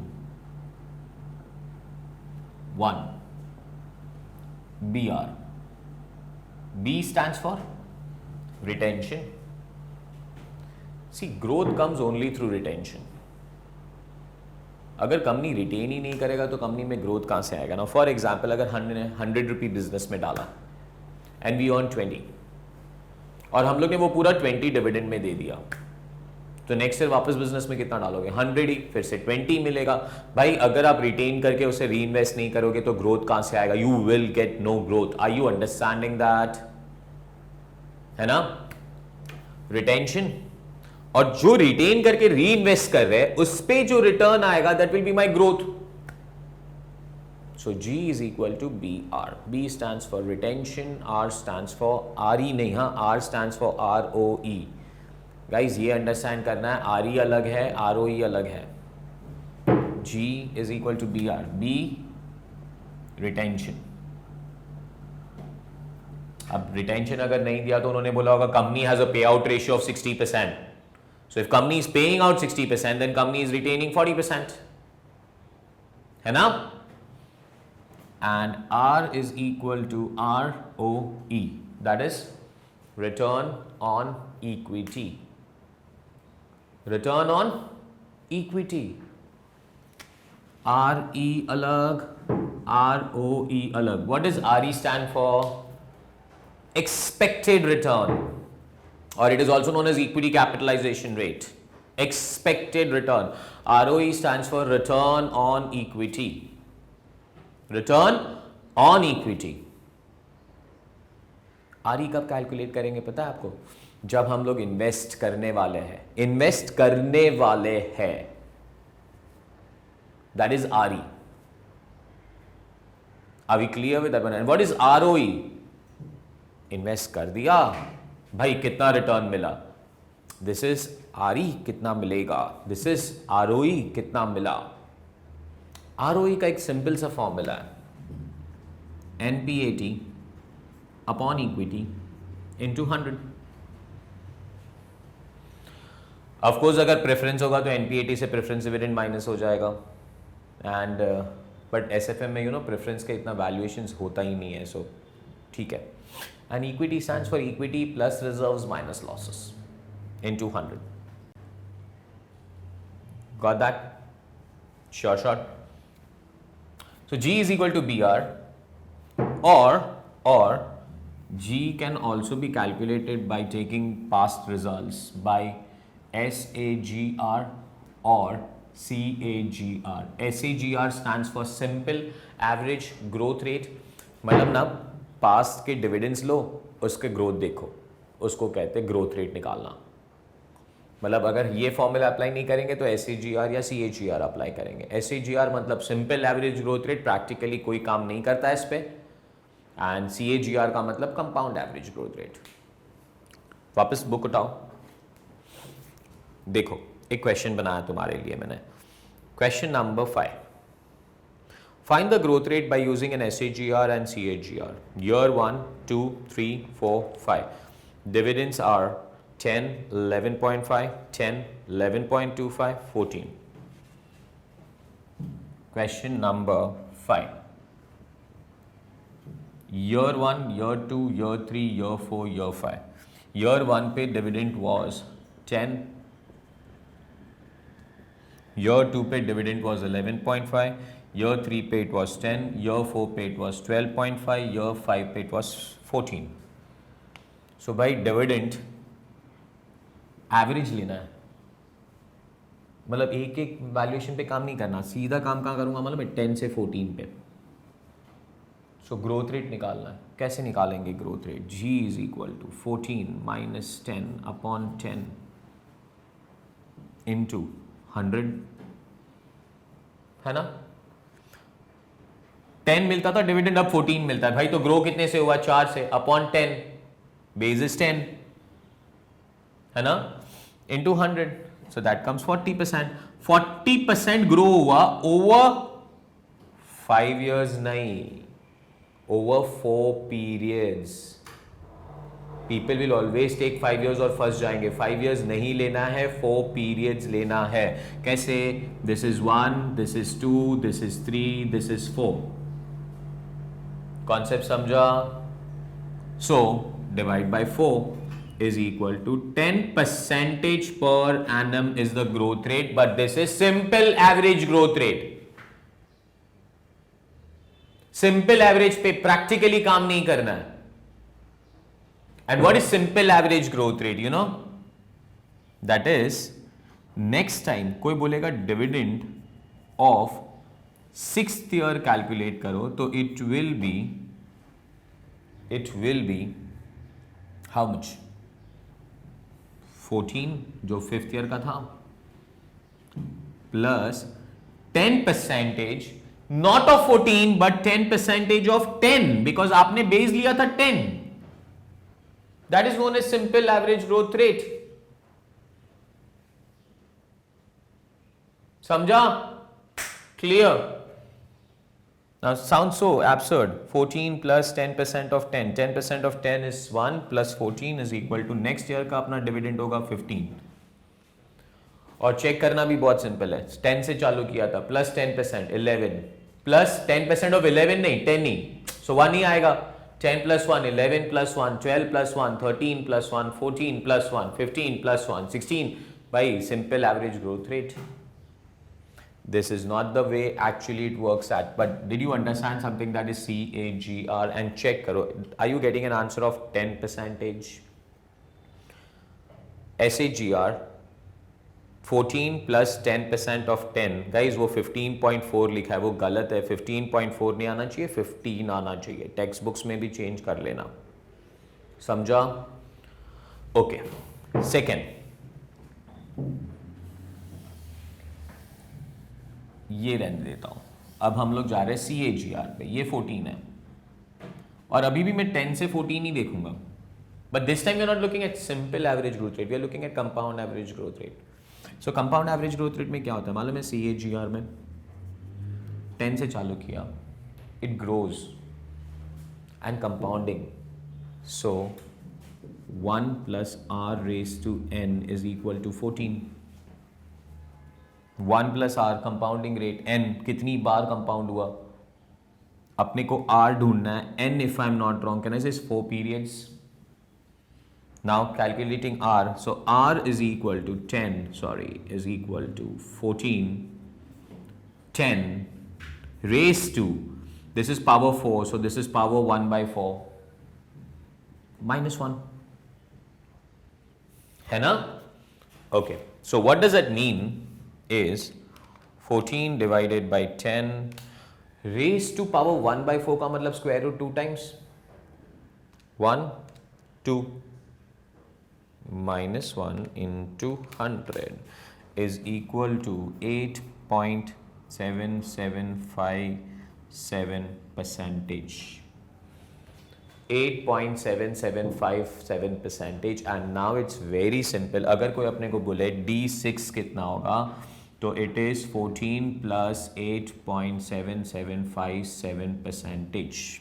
1 BR। B stands for retention. See, growth comes only through retention. अगर कंपनी रिटेन ही नहीं करेगा तो कंपनी में ग्रोथ कहां से आएगा ना? फॉर एग्जाम्पल, अगर 100 रुपी बिजनेस में डाला एंड वी अर्न 20 और हम लोग ने वो पूरा 20 डिविडेंड में दे दिया, तो नेक्स्ट ईयर वापस बिजनेस में कितना डालोगे? 100 ही, फिर से 20 मिलेगा। भाई अगर आप रिटेन करके उसे री इन्वेस्ट नहीं करोगे तो ग्रोथ कहां से आएगा? You will get no growth. Are you understanding that? है ना? रिटेंशन। और जो रिटेन करके री इन्वेस्ट कर रहे हैं उस पे जो रिटर्न आएगा that will be my growth. So G is equal to BR। B stands for retention, R stands for RE नहीं, हाँ, R stands for ROE। Guys ये अंडरस्टैंड करना है, RE अलग है, ROE अलग है। G is equal to BR। B retention. अब रिटेंशन अगर नहीं दिया तो उन्होंने बोला होगा company has a pay out ratio of 60%। So if company is paying out 60% then company is retaining 40%, है ना? And R is equal to ROE, that is return on equity. Return on equity. RE अलग, ROE अलग। What is RE stand for? Expected return, or it is also known as equity capitalization rate. Expected return. ROE stands for return on equity. Return on equity. RE कब calculate करेंगे पता है आपको? जब हम लोग इन्वेस्ट करने वाले हैं। इन्वेस्ट करने वाले हैं, that is RE. Are we clear with that one? And what is ROE? Invest कर दिया भाई, कितना रिटर्न मिला? दिस इज RE, कितना मिलेगा? दिस इज ROE, कितना मिला? ROE का एक सिंपल सा फॉर्मूला है, NPAT upon equity into 100। Of course अगर प्रेफरेंस होगा तो NPAT से प्रेफरेंस डिविडेंड माइनस हो जाएगा। एंड बट SFM में प्रेफरेंस का इतना वैल्यूएशन होता ही नहीं है, सो ठीक है। And equity stands for equity plus reserves minus losses into 100. Got that? Sure shot. So G is equal to BR, or G can also be calculated by taking past results by SAGR or CAGR. SAGR stands for simple average growth rate। मतलब ना past के dividends लो, उसके growth देखो, उसको कहते हैं growth rate निकालना। मतलब अगर ये फॉर्मूला अप्लाई नहीं करेंगे तो SAGR या CAGR अप्लाई करेंगे। SAGR मतलब simple average growth rate, practically कोई काम नहीं करता है इस पे। एंड CAGR का मतलब कंपाउंड एवरेज ग्रोथ रेट। वापस बुक उठाओ, देखो एक क्वेश्चन बनाया तुम्हारे लिए मैंने। Question number 5। Find the growth rate by using an SAGR and CAGR. Year 1, 2, 3, 4, 5. Dividends are 10, 11.5, 10, 11.25, 14. Question number 5. Year 1, year 2, year 3, year 4, year 5. Year 1 पे dividend was 10. Year 2 पे dividend was 11.5. Year 3 पे it was 10. Year 4 पे it was 12.5. Year 5 पे it was 14. So भाई dividend average लेना है, मतलब एक एक वैल्यूएशन पे काम नहीं करना, सीधा काम कहाँ करूँगा, मतलब मैं 10 से 14 पे. सो ग्रोथ रेट निकालना है. कैसे निकालेंगे growth rate? G is equal to 14 minus 10 upon 10 into 100, है ना. 10 मिलता था डिविडेंड, अब 14 मिलता है भाई, तो ग्रो कितने से हुआ? 4 से, अपॉन 10, बेस इज 10, है ना, into 100. So that comes 40%. 40% grow हुआ ओवर 5 years नहीं, over 4 periods. People will always take 5 years और फंस जाएंगे. 5 years नहीं लेना है, 4 periods लेना है. कैसे? This is 1, this is 2, this is 3, this is 4. Concept समझा? So divide by 4 is equal to 10% per annum is the growth rate, but this is simple average growth rate. Simple average पे practically काम नहीं करना है. And what is simple average growth rate? You know that is, next time कोई बोलेगा dividend of 6th year calculate करो, तो it will be how much? 14 जो 5th ईयर का था, plus 10%, not of 14 but 10% of 10, because आपने base लिया था 10. That is known as simple average growth rate. समझा? Clear? Now sounds so absurd. 14 plus 10% of 10. 10% of 10 is 1 plus 14 is equal to next year का अपना dividend होगा 15. और check करना भी बहुत सिंपल है. 10 से चालू किया था, प्लस 10%, 11, प्लस 10% ऑफ 11 नहीं, 10 ही, सो 1 ही आएगा. 10 plus 1, 11 plus 1, 12 plus 1, 13 plus 1, 14 plus 1, 15 plus 1, 16. भाई simple average growth rate. This is not the way actually it works at, but did you understand something that is CAGR? And check करो, are you getting an answer of 10%? SAGR 14 plus 10% of 10, guys वो 15.4 लिखा है, वो गलत है. 15.4 नहीं आना चाहिए, 15 आना चाहिए. टेक्स्ट बुक्स में भी चेंज कर लेना. समझा? ओके. सेकेंड, ये रहने देता हूं. अब हम लोग जा रहे हैं CAGR पे. ये 14 है और अभी भी मैं 10 से 14 ही देखूंगा, but this time we are not looking at simple average growth rate, we are looking at compound average growth rate. So compound average growth rate में क्या होता है मालूम है? CAGR में 10 से चालू किया, it grows and compounding. So 1 plus R raised to n is equal to 14. 1 plus R compounding rate, n कितनी बार कंपाउंड हुआ, अपने को R ढूंढना है. n if I'm not wrong, can I say 4 periods? Now calculating R, so R is equal to 10, is equal to 14, 10 raised to, this is power 4, so this is power 1 by 4, minus 1, है ना? Okay, so what does that mean is 14 divided by 10 raised to power 1 by 4 का मतलब square root 2 times 1, 2, minus 1 into 100 is equal to 8.7757%. 8.7757%. and now it's very simple. अगर कोई अपने को बोले D6 कितना होगा, तो it is 14 plus 8.7757%.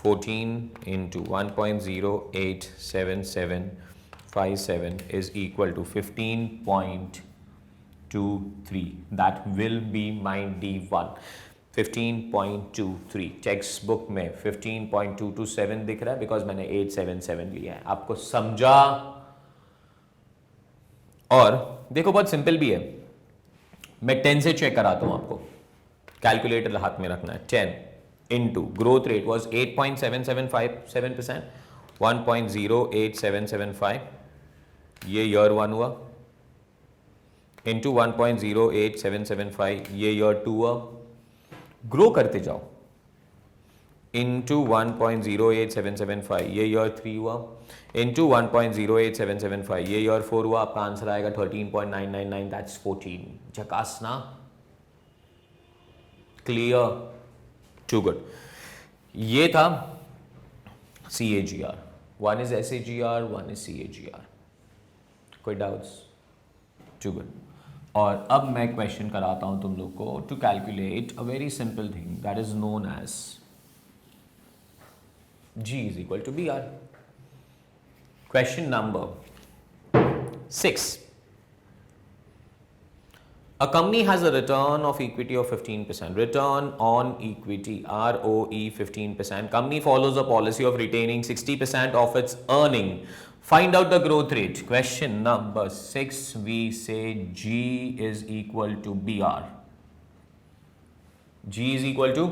14 into 1.0877757 is equal to 15.2 15.23. That will be my D1. 15.23 text book में 15.227 दिख रहा है बिकॉज मैंने 877 लिया है. आपको समझा? और देखो बहुत सिंपल भी है, मैं 10 से चेक कराता हूं आपको. कैलकुलेटर हाथ में रखना है. 10 इंटू ग्रोथ रेट वॉज 8.7757%, 1.08775 ये ईयर 1 हुआ, इंटू 1.08775 ये ईयर 2 हुआ. ग्रो करते जाओ, इंटू 1.08775 ये ईयर 3 हुआ, इंटू 1.08775 ये ईयर 4 हुआ. आपका आंसर आएगा 13.999. दैट्स 14. झकास ना? क्लियर? Too good. ये था CAGR. One is SAGR, one is CAGR. कोई डाउट्स? Too good. और अब मैं क्वेश्चन कराता हूं तुम लोग को to calculate a very simple thing that is known as G is equal to BR. Question number 6. A company has a return of equity of 15%. Return on equity, ROE 15%. Company follows a policy of retaining 60% of its earning. Find out the growth rate. Question number 6. We say G is equal to BR. G is equal to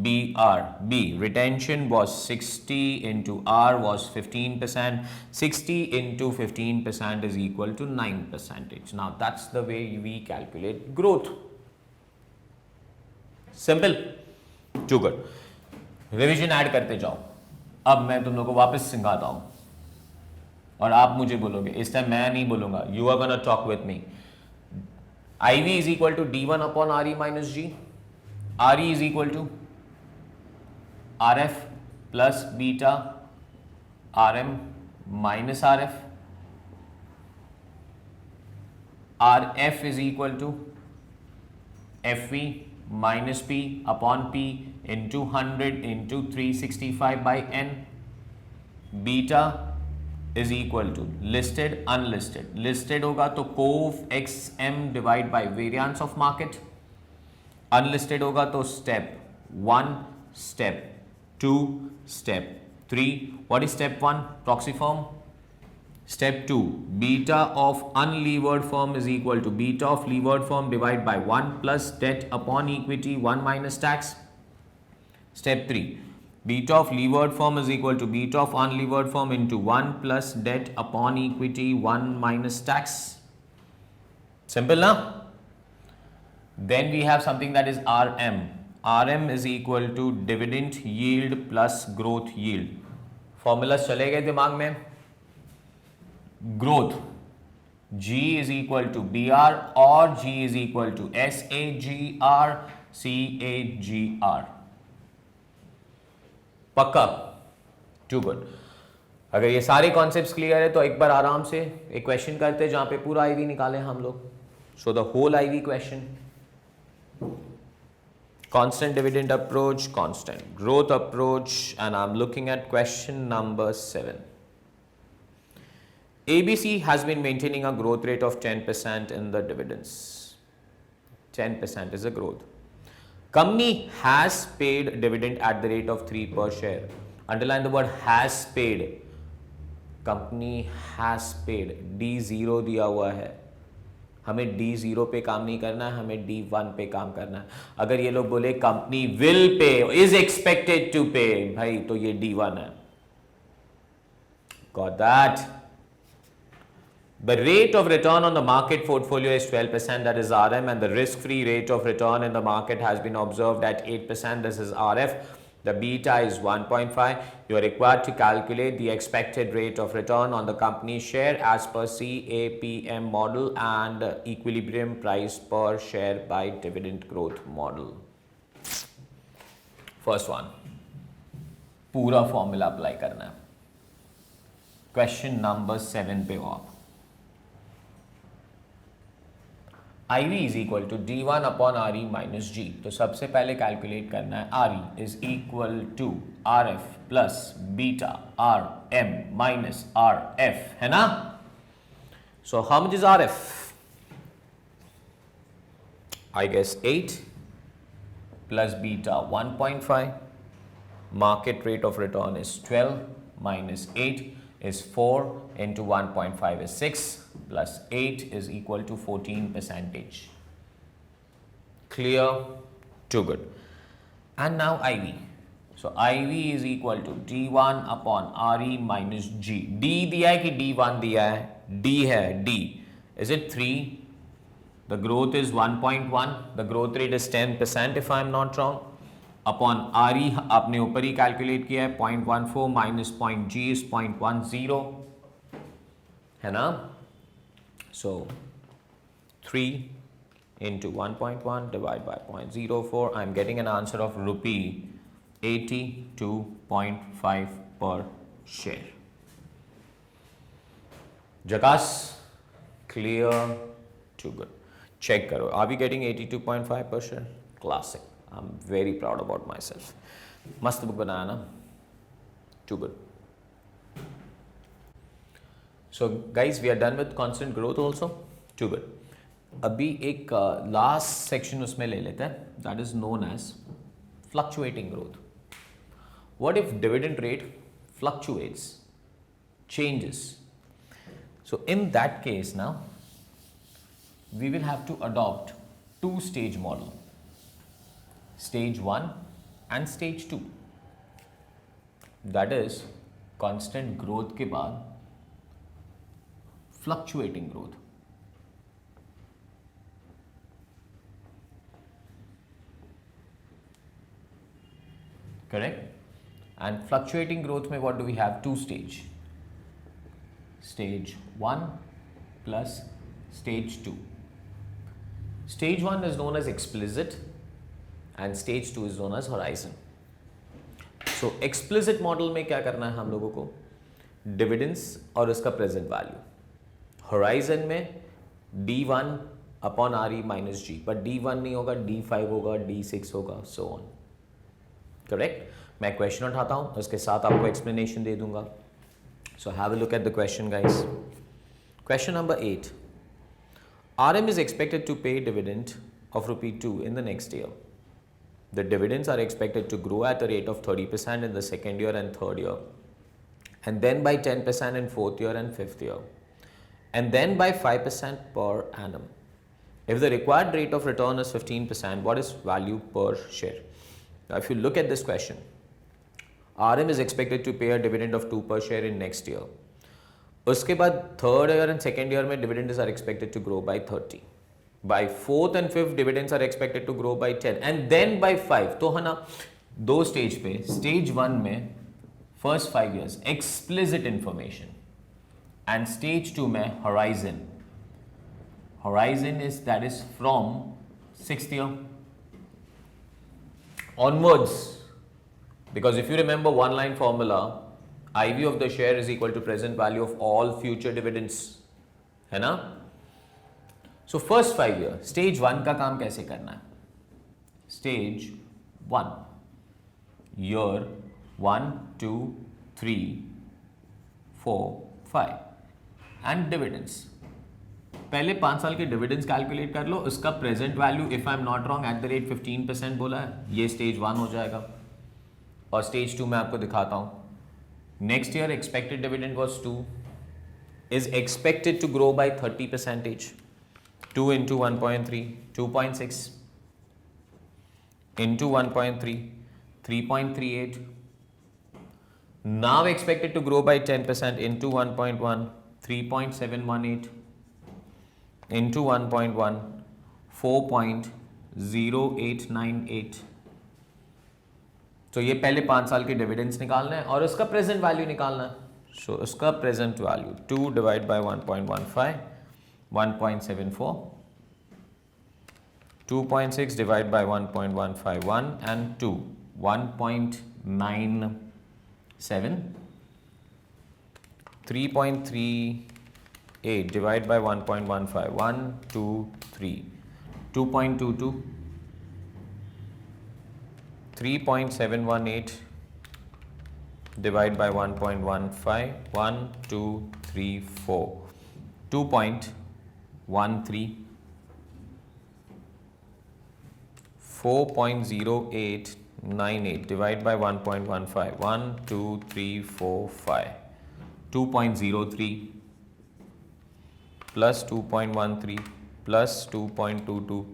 BR. B, retention was 60 into R was 15%. 60 into 15% is equal to 9%. Now that's the way we calculate growth. Simple. Too good. Revision add करते जाओ. अब मैं तुम लोगों को वापस सिखाता हूं और आप मुझे बोलोगे. इस टाइम मैं नहीं बोलूंगा. You are gonna talk with me. IV is equal to D1 upon RE minus G. RE is equal to RF plus beta RM minus RF. RF is equal to FV minus P upon P into 100 into 365 by N. Beta is equal to listed unlisted. Listed होगा तो cov XM divide by variance of market. Unlisted होगा तो step 1, step 2, step 3. What is step 1? Proxy firm. Step 2, beta of unlevered firm is equal to beta of levered firm divided by 1 plus debt upon equity 1 minus tax. Step 3, beta of levered firm is equal to beta of unlevered firm into 1 plus debt upon equity 1 minus tax. Simple na? Then we have something that is RM. RM is equal to dividend yield plus growth yield. Formulas चले गए दिमाग में? Growth G is equal to BR or G is equal to SAGR CAGR. पक्का? Too good. अगर ये सारे concepts clear है तो एक बार आराम से एक क्वेश्चन करते हैं जहां पे पूरा IV निकालें हम लोग. So the whole IV question. Constant dividend approach, constant growth approach, and I'm looking at question number 7. ABC has been maintaining a growth rate of 10% in the dividends. 10% is a growth. Company has paid dividend at the rate of 3 per share. Underline the word has paid. Company has paid. D0 दिया हुआ है. हमें D0 पे काम नहीं करना है, हमें D1 पे काम करना है. अगर ये लोग बोले company will pay, is expected to pay, भाई तो ये D1 है. Got that? The rate of return on the market portfolio is 12%, that is RM, and the risk-free rate of return in the market has been observed at 8%, this is RF. The beta is 1.5. You are required to calculate the expected rate of return on the company's share as per CAPM model and equilibrium price per share by dividend growth model. First one, पूरा formula apply करना है. Question number 7 पे हो आप. IV is equal to D1 upon RE minus G. तो सबसे पहले calculate करना है RE is equal to RF plus beta RM minus RF, है ना? So how much is RF? I guess 8 plus beta 1.5. Market rate of return is 12 minus 8 is 4 into 1.5 is 6 plus 8 is equal to 14 percentage. Clear? Too good. And now IV. So IV is equal to D1 upon RE minus G. D दिया है कि D1 दिया है? D है, D. Is it 3? The growth is 1.1. The growth rate is 10% if I am not wrong. Upon RE आपने ऊपर ही calculate किया है 0.14 minus point G is 0.10 है ना? So 3 into 1.1 divided by 0.04. I am getting an answer of rupee 82.5 per share. Jackass? Clear? Too good. Check karo. Are we getting 82.5 per share? Classic. I'm very proud about myself. Mast book banaya na? Too good. So guys, we are done with constant growth also. Too good. अभी एक last section उसमें ले लेते हैं. That is known as fluctuating growth. What if dividend rate fluctuates, changes? So in that case now, we will have to adopt two-stage model. Stage 1 and stage 2. That is constant growth के बाद fluctuating growth. Correct? And fluctuating growth में what do we have? Two stage. Stage 1 plus stage 2. Stage 1 is known as explicit and stage 2 is known as horizon. So explicit model में क्या करना है हम लोगों को? Dividends और उसका present value. Horizon में D1 upon RE minus G. But D1 नहीं होगा, D5 होगा, D6 होगा, so on. Correct? मैं क्वेश्चन उठाता हूँ, उसके साथ आपको एक्सप्लेनेशन दे दूंगा. So have a look at the question, guys. Question number 8. RM is expected to pay dividend of rupee 2 in the next year. The dividends are expected to grow at a rate of 30% in the second year and third year, and then by 10% in fourth year and fifth year, and then by 5% per annum. If the required rate of return is 15%, what is value per share? Now, if you look at this question, RM is expected to pay a dividend of 2 per share in next year. उसके बाद third year and second year में dividends are expected to grow by 30. By fourth and fifth dividends are expected to grow by 10 and then by 5. तो है ना दो stage पे, stage 1 में first 5 years explicit information and stage 2 में horizon. Horizon is that is from 6th year onwards, because if you remember one line formula, IV of the share is equal to present value of all future dividends, है ना? So first 5 year, stage 1 का काम कैसे करना है? Stage 1, year 1, 2, 3, 4, 5 and dividends. पहले 5 साल के डिविडेंड्स कैलकुलेट कर लो, उसका present value if I am not wrong at the rate 15% बोला है, ये स्टेज 1 हो जाएगा. और स्टेज 2 मैं आपको दिखाता हूँ. Next year expected dividend was 2, is expected to grow by 30%. 2 into 1.3, 2.6 into 1.3, 3.38. Now expected to grow by 10% into 1.1, 3.718 into 1.1, 4.0898. तो ये पहले 5 साल के डिविडेंड्स निकालना है और उसका प्रेजेंट वैल्यू निकालना है. सो उसका present value 2 divide by 1.15, 1.74, 2.6 divided by 1.151 and 2, 1.97, 3.38 divided by 1.15, 1, 2, 3, 2.22, 3.718 divided by 1.15, 1, 2, 3, 4, 2.13, 4.0898 divide by 1.15. 1, 2, 3, 4, 5. 2.03 plus 2.13 plus 2.22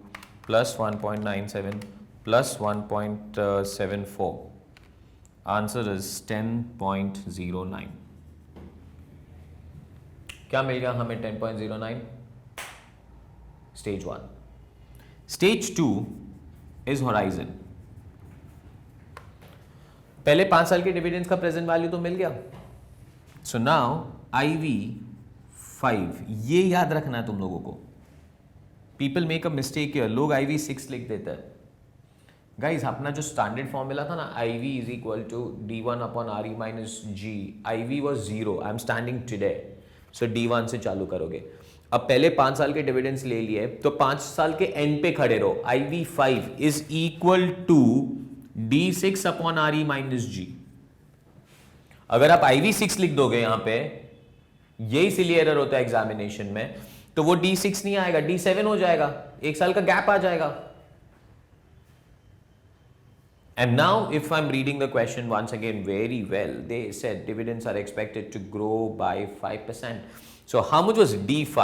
plus 1.97 plus 1.74. Answer is 10.09. क्या मिल गया हमें 10.09? Stage 1. Stage 2 is horizon. पहले 5 साल के डिविडेंड्स का प्रेजेंट वैल्यू तो मिल गया. सो नाउ IV5, ये याद रखना है तुम लोगों को. People make a mistake here. लोग IV6 लिख देते हैं. गाइज अपना जो स्टैंडर्ड फॉर्मूला था ना, IV is equal to D1 upon RE minus G. IV was 0. I am standing today. So D1 से चालू करोगे. अब पहले 5 साल के डिविडेंड्स ले लिए तो 5 साल के एंड पे खड़े रहो. IV5 is equal to D6 upon RE minus G. अगर आप IV6 लिख दोगे यहां पे, ये इसीलिए एरर होता है एग्जामिनेशन में, तो वो D6 नहीं आएगा, D7 हो जाएगा. 1 साल का गैप आ जाएगा. And now if I'm reading the question once again very well, they said dividends are expected to grow by 5%. So how much was D5?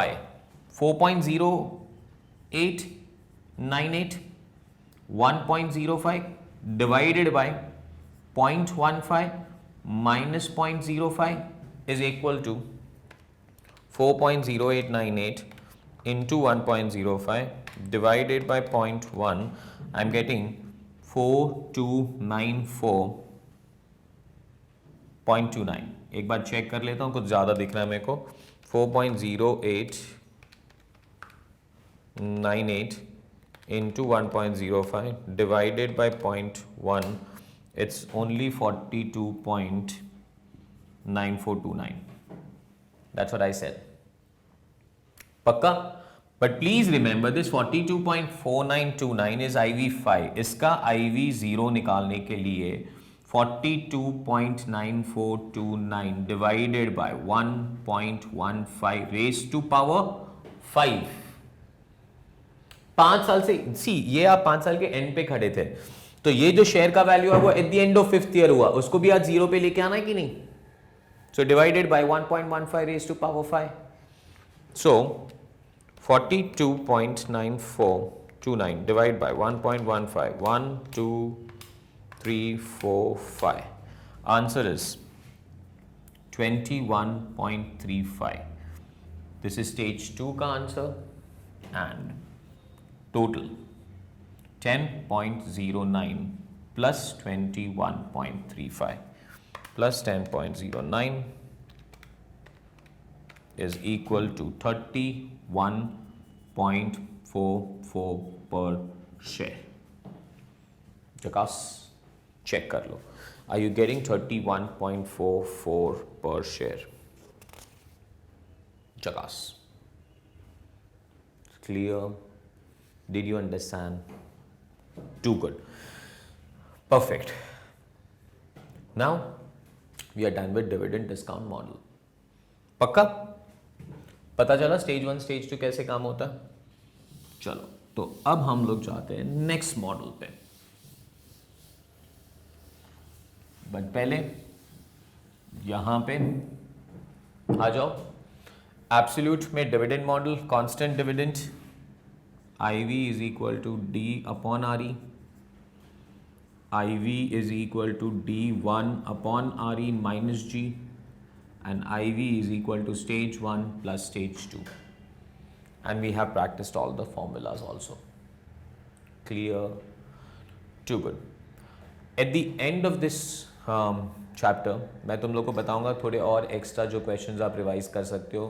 4.0898, 1.05 divided by 0.15 minus 0.05 is equal to 4.0898 into 1.05 divided by 0.1. I'm getting 4294.29. एक बार check कर लेता हूँ, कुछ ज़्यादा दिख रहा है मेरे को. 4.0898 into 1.05 divided by 0.1. It's only 42.9429. That's what I said. पक्का? But please remember this 42.4929 is IV5. इसका IV0 निकालने के लिए 42.9429 divided by 1.15 raised to power 5. 5 साल से ये आप 5 साल के एंड पे खड़े थे, तो ये जो शेयर का वैल्यू है वो at the end of 5th year हुआ, उसको भी आज 0 पे लेके आना है कि नहीं? So divided by 1.15 raised to power 5. So 42.9429 divided by 1.15. 1, 2, 3, 4, 5. Answer is 21.35. This is stage 2 का answer, and total 10.09 plus 21.35 plus 10.09 is equal to 31.44 per share. जकास चेक कर लो. Are you getting 31.44 per share? जकास. Clear? Did you understand? Too good. Perfect. Now we are done with dividend discount model. पक्का? पता चला stage 1 stage 2 कैसे काम होता है? चलो, तो अब हम लोग जाते हैं नेक्स्ट मॉडल पे. बट पहले यहां पे आ जाओ. एब्सोल्यूट में dividend model, constant dividend, IV is equal to D upon RE. IV is equal to D1 upon RE minus G. And IV is equal to stage 1 plus stage 2. And we have practiced all the formulas also. Clear? Too good. At the end of this chapter, मैं तुम लोग को बताऊंगा थोड़े और extra जो questions आप revise कर सकते हो,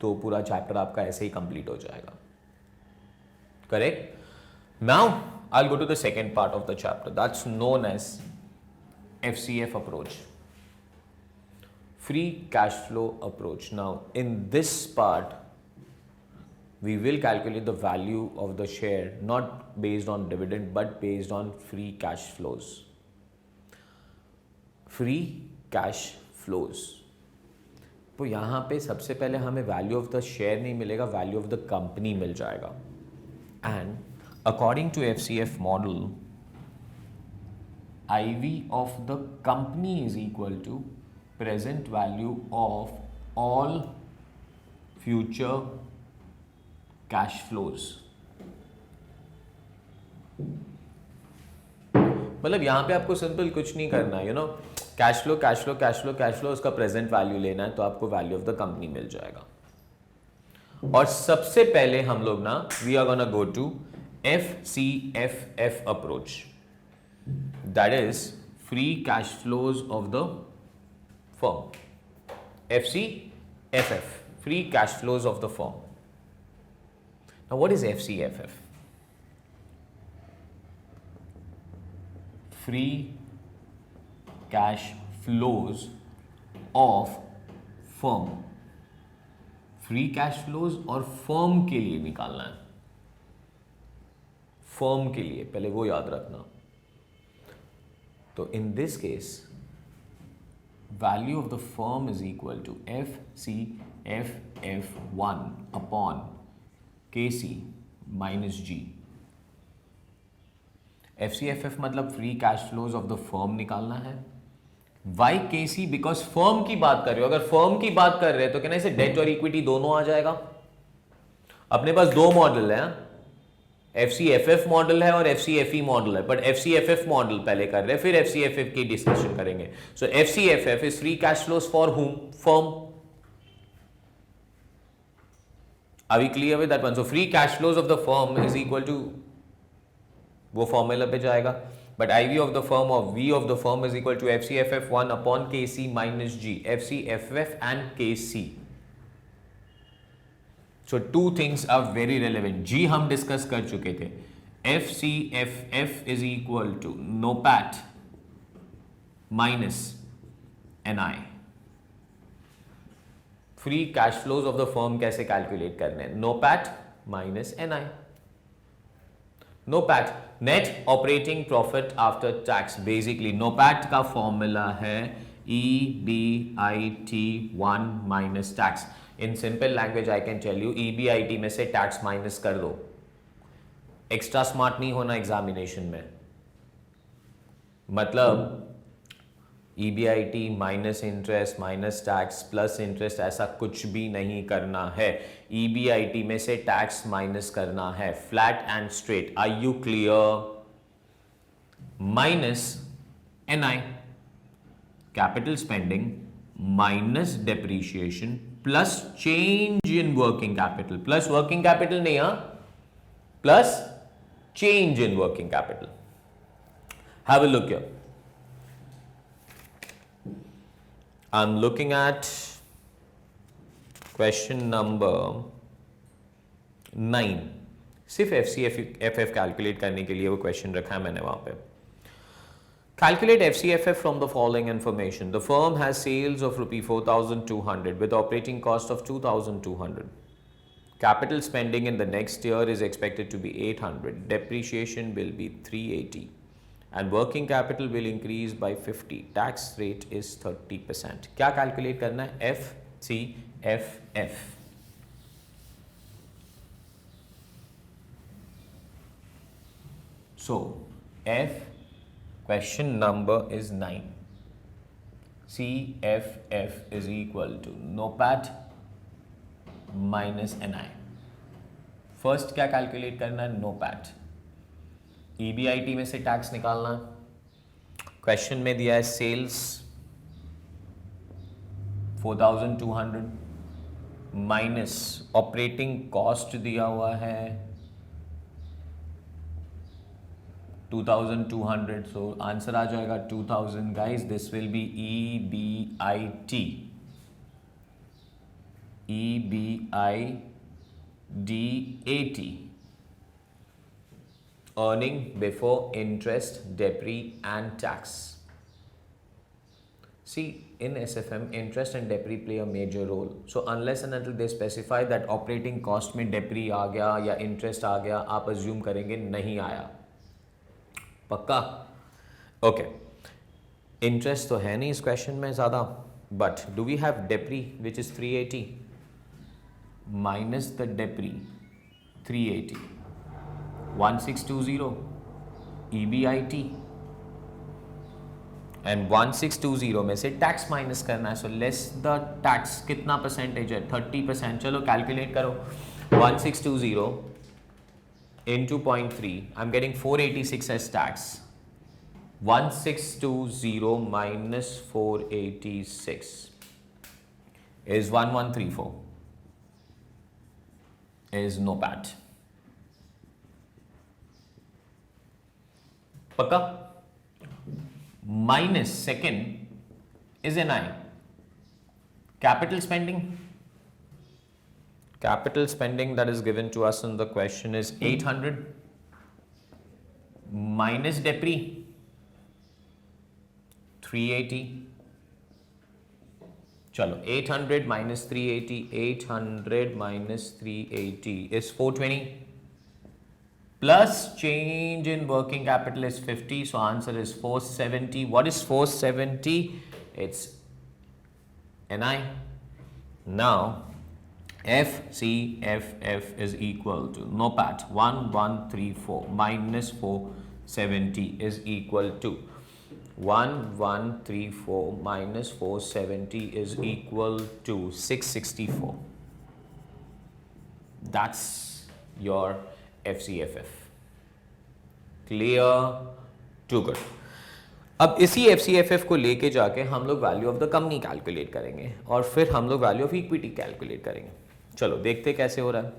तो पूरा चैप्टर आपका ऐसे ही कंप्लीट हो जाएगा. Correct? Now I'll go to the second part of the chapter, that's known as FCF approach, free cash flow approach. Now in this part we will calculate the value of the share not based on dividend but based on free cash flows. Free cash flows, तो यहाँ पे सबसे पहले हमें value of the share नहीं मिलेगा, value of the company मिल जाएगा. And According to FCF model, IV of the company is equal to present value of all future cash flows. मतलब यहाँ पे आपको सिंपल कुछ नहीं करना है, cash flow cash flow cash flow cash flow, उसका प्रेजेंट वैल्यू लेना है तो आपको वैल्यू ऑफ द कंपनी मिल जाएगा. और सबसे पहले हम लोग ना we are gonna go to FCFF approach, that is free cash flows of the firm. FCFF, free cash flows of the firm. Now what is FCFF? free cash flows of firm. Free cash flows और firm के लिए निकालना है. Firm के लिए पहले वो याद रखना. तो in this case value of the firm is equal to FCFF1 upon KC minus G. FCFF मतलब free cash flows of the firm निकालना है. Y KC? बिकॉज फर्म की बात कर रहे हो. अगर फर्म की बात कर रहे हैं तो कहना इसे डेट और इक्विटी दोनों आ जाएगा. अपने पास दो मॉडल है, FCFF मॉडल है और FCFE मॉडल है, बट FCFF मॉडल पहले कर रहे हैं, फिर FCFF की डिस्कशन करेंगे. So FCFF is free cash flows for whom? Firm. Are we clear with that one? So free cash flows of the firm is equal to, वो formula पे जाएगा, but IV of the firm और V of the firm is equal to FCFF1 upon KC minus G. FCFF and KC. So two things are very relevant. G हम discuss कर चुके थे. FCFF is equal to NOPAT minus NI. Free cash flows of the firm कैसे calculate करने हैं? NOPAT minus NI. NOPAT, net operating profit after tax. Basically NOPAT का formula है EBIT1 minus tax. In simple language I can tell you, EBIT में से tax minus कर दो. Extra smart नहीं होना एग्जामिनेशन में. मतलब EBIT minus interest minus tax plus interest, ऐसा कुछ भी नहीं करना है. EBIT में से टैक्स माइनस करना है, flat and straight. Are you clear? Minus NI, capital spending minus depreciation plus change in working capital. Plus working capital नहीं, plus change in working capital. Have a look here. I'm looking at question number 9. सिर्फ FCFF calculate करने के लिए वो question रखा है मैंने वहां पे. Calculate FCFF from the following information. The firm has sales of ₹4,200 with operating cost of 2,200. Capital spending in the next year is expected to be 800. Depreciation will be 380. And working capital will increase by 50. Tax rate is 30%. क्या calculate करना है? FCFF. So question number is 9. CFF is equal to NOPAT minus NI. First क्या calculate करना है? NOPAT. EBIT में से tax निकालना. Question में दिया है सेल्स 4,200 माइनस ऑपरेटिंग कॉस्ट दिया हुआ है 2,200. सो आंसर आ जाएगा 2,000. Guys this will be EBIT. EBIDAT. Earning before interest, debris and tax. See, in SFM, interest and debris play a major role. So unless and until they specify that operating cost में debris आ गया या interest आ गया, आप assume करेंगे नहीं आया. पक्का? Okay. Interest तो है नहीं इस question में ज़्यादा, but do we have debris which is 380 minus the debris 380. 1620 EBIT and 1620 में से टैक्स माइनस करना है, सो लेस द टैक्स कितना परसेंटेज है 30%. चलो कैलकुलेट करो. 1620 into 0.3, I'm getting 486 as tax. 1620 minus 486 is 1134, is no pat. Pakka? Minus second is NI. Capital spending. Capital spending that is given to us in the question is 800 minus depre 380. Chalo, 800 minus 380, 800 minus 380 is 420. Plus change in working capital is 50, so answer is 470. What is 470? It's NI. Now, FCFF is equal to, no pat, 1134 minus 470 is equal to 1134 minus 470 is equal to 664. That's your FCFF. Clear? Too good. अब इसी FCFF को लेके जाके हम लोग value of the company calculate करेंगे और फिर हम लोग वैल्यू ऑफ इक्विटी कैलकुलेट करेंगे. चलो देखते कैसे हो रहा है.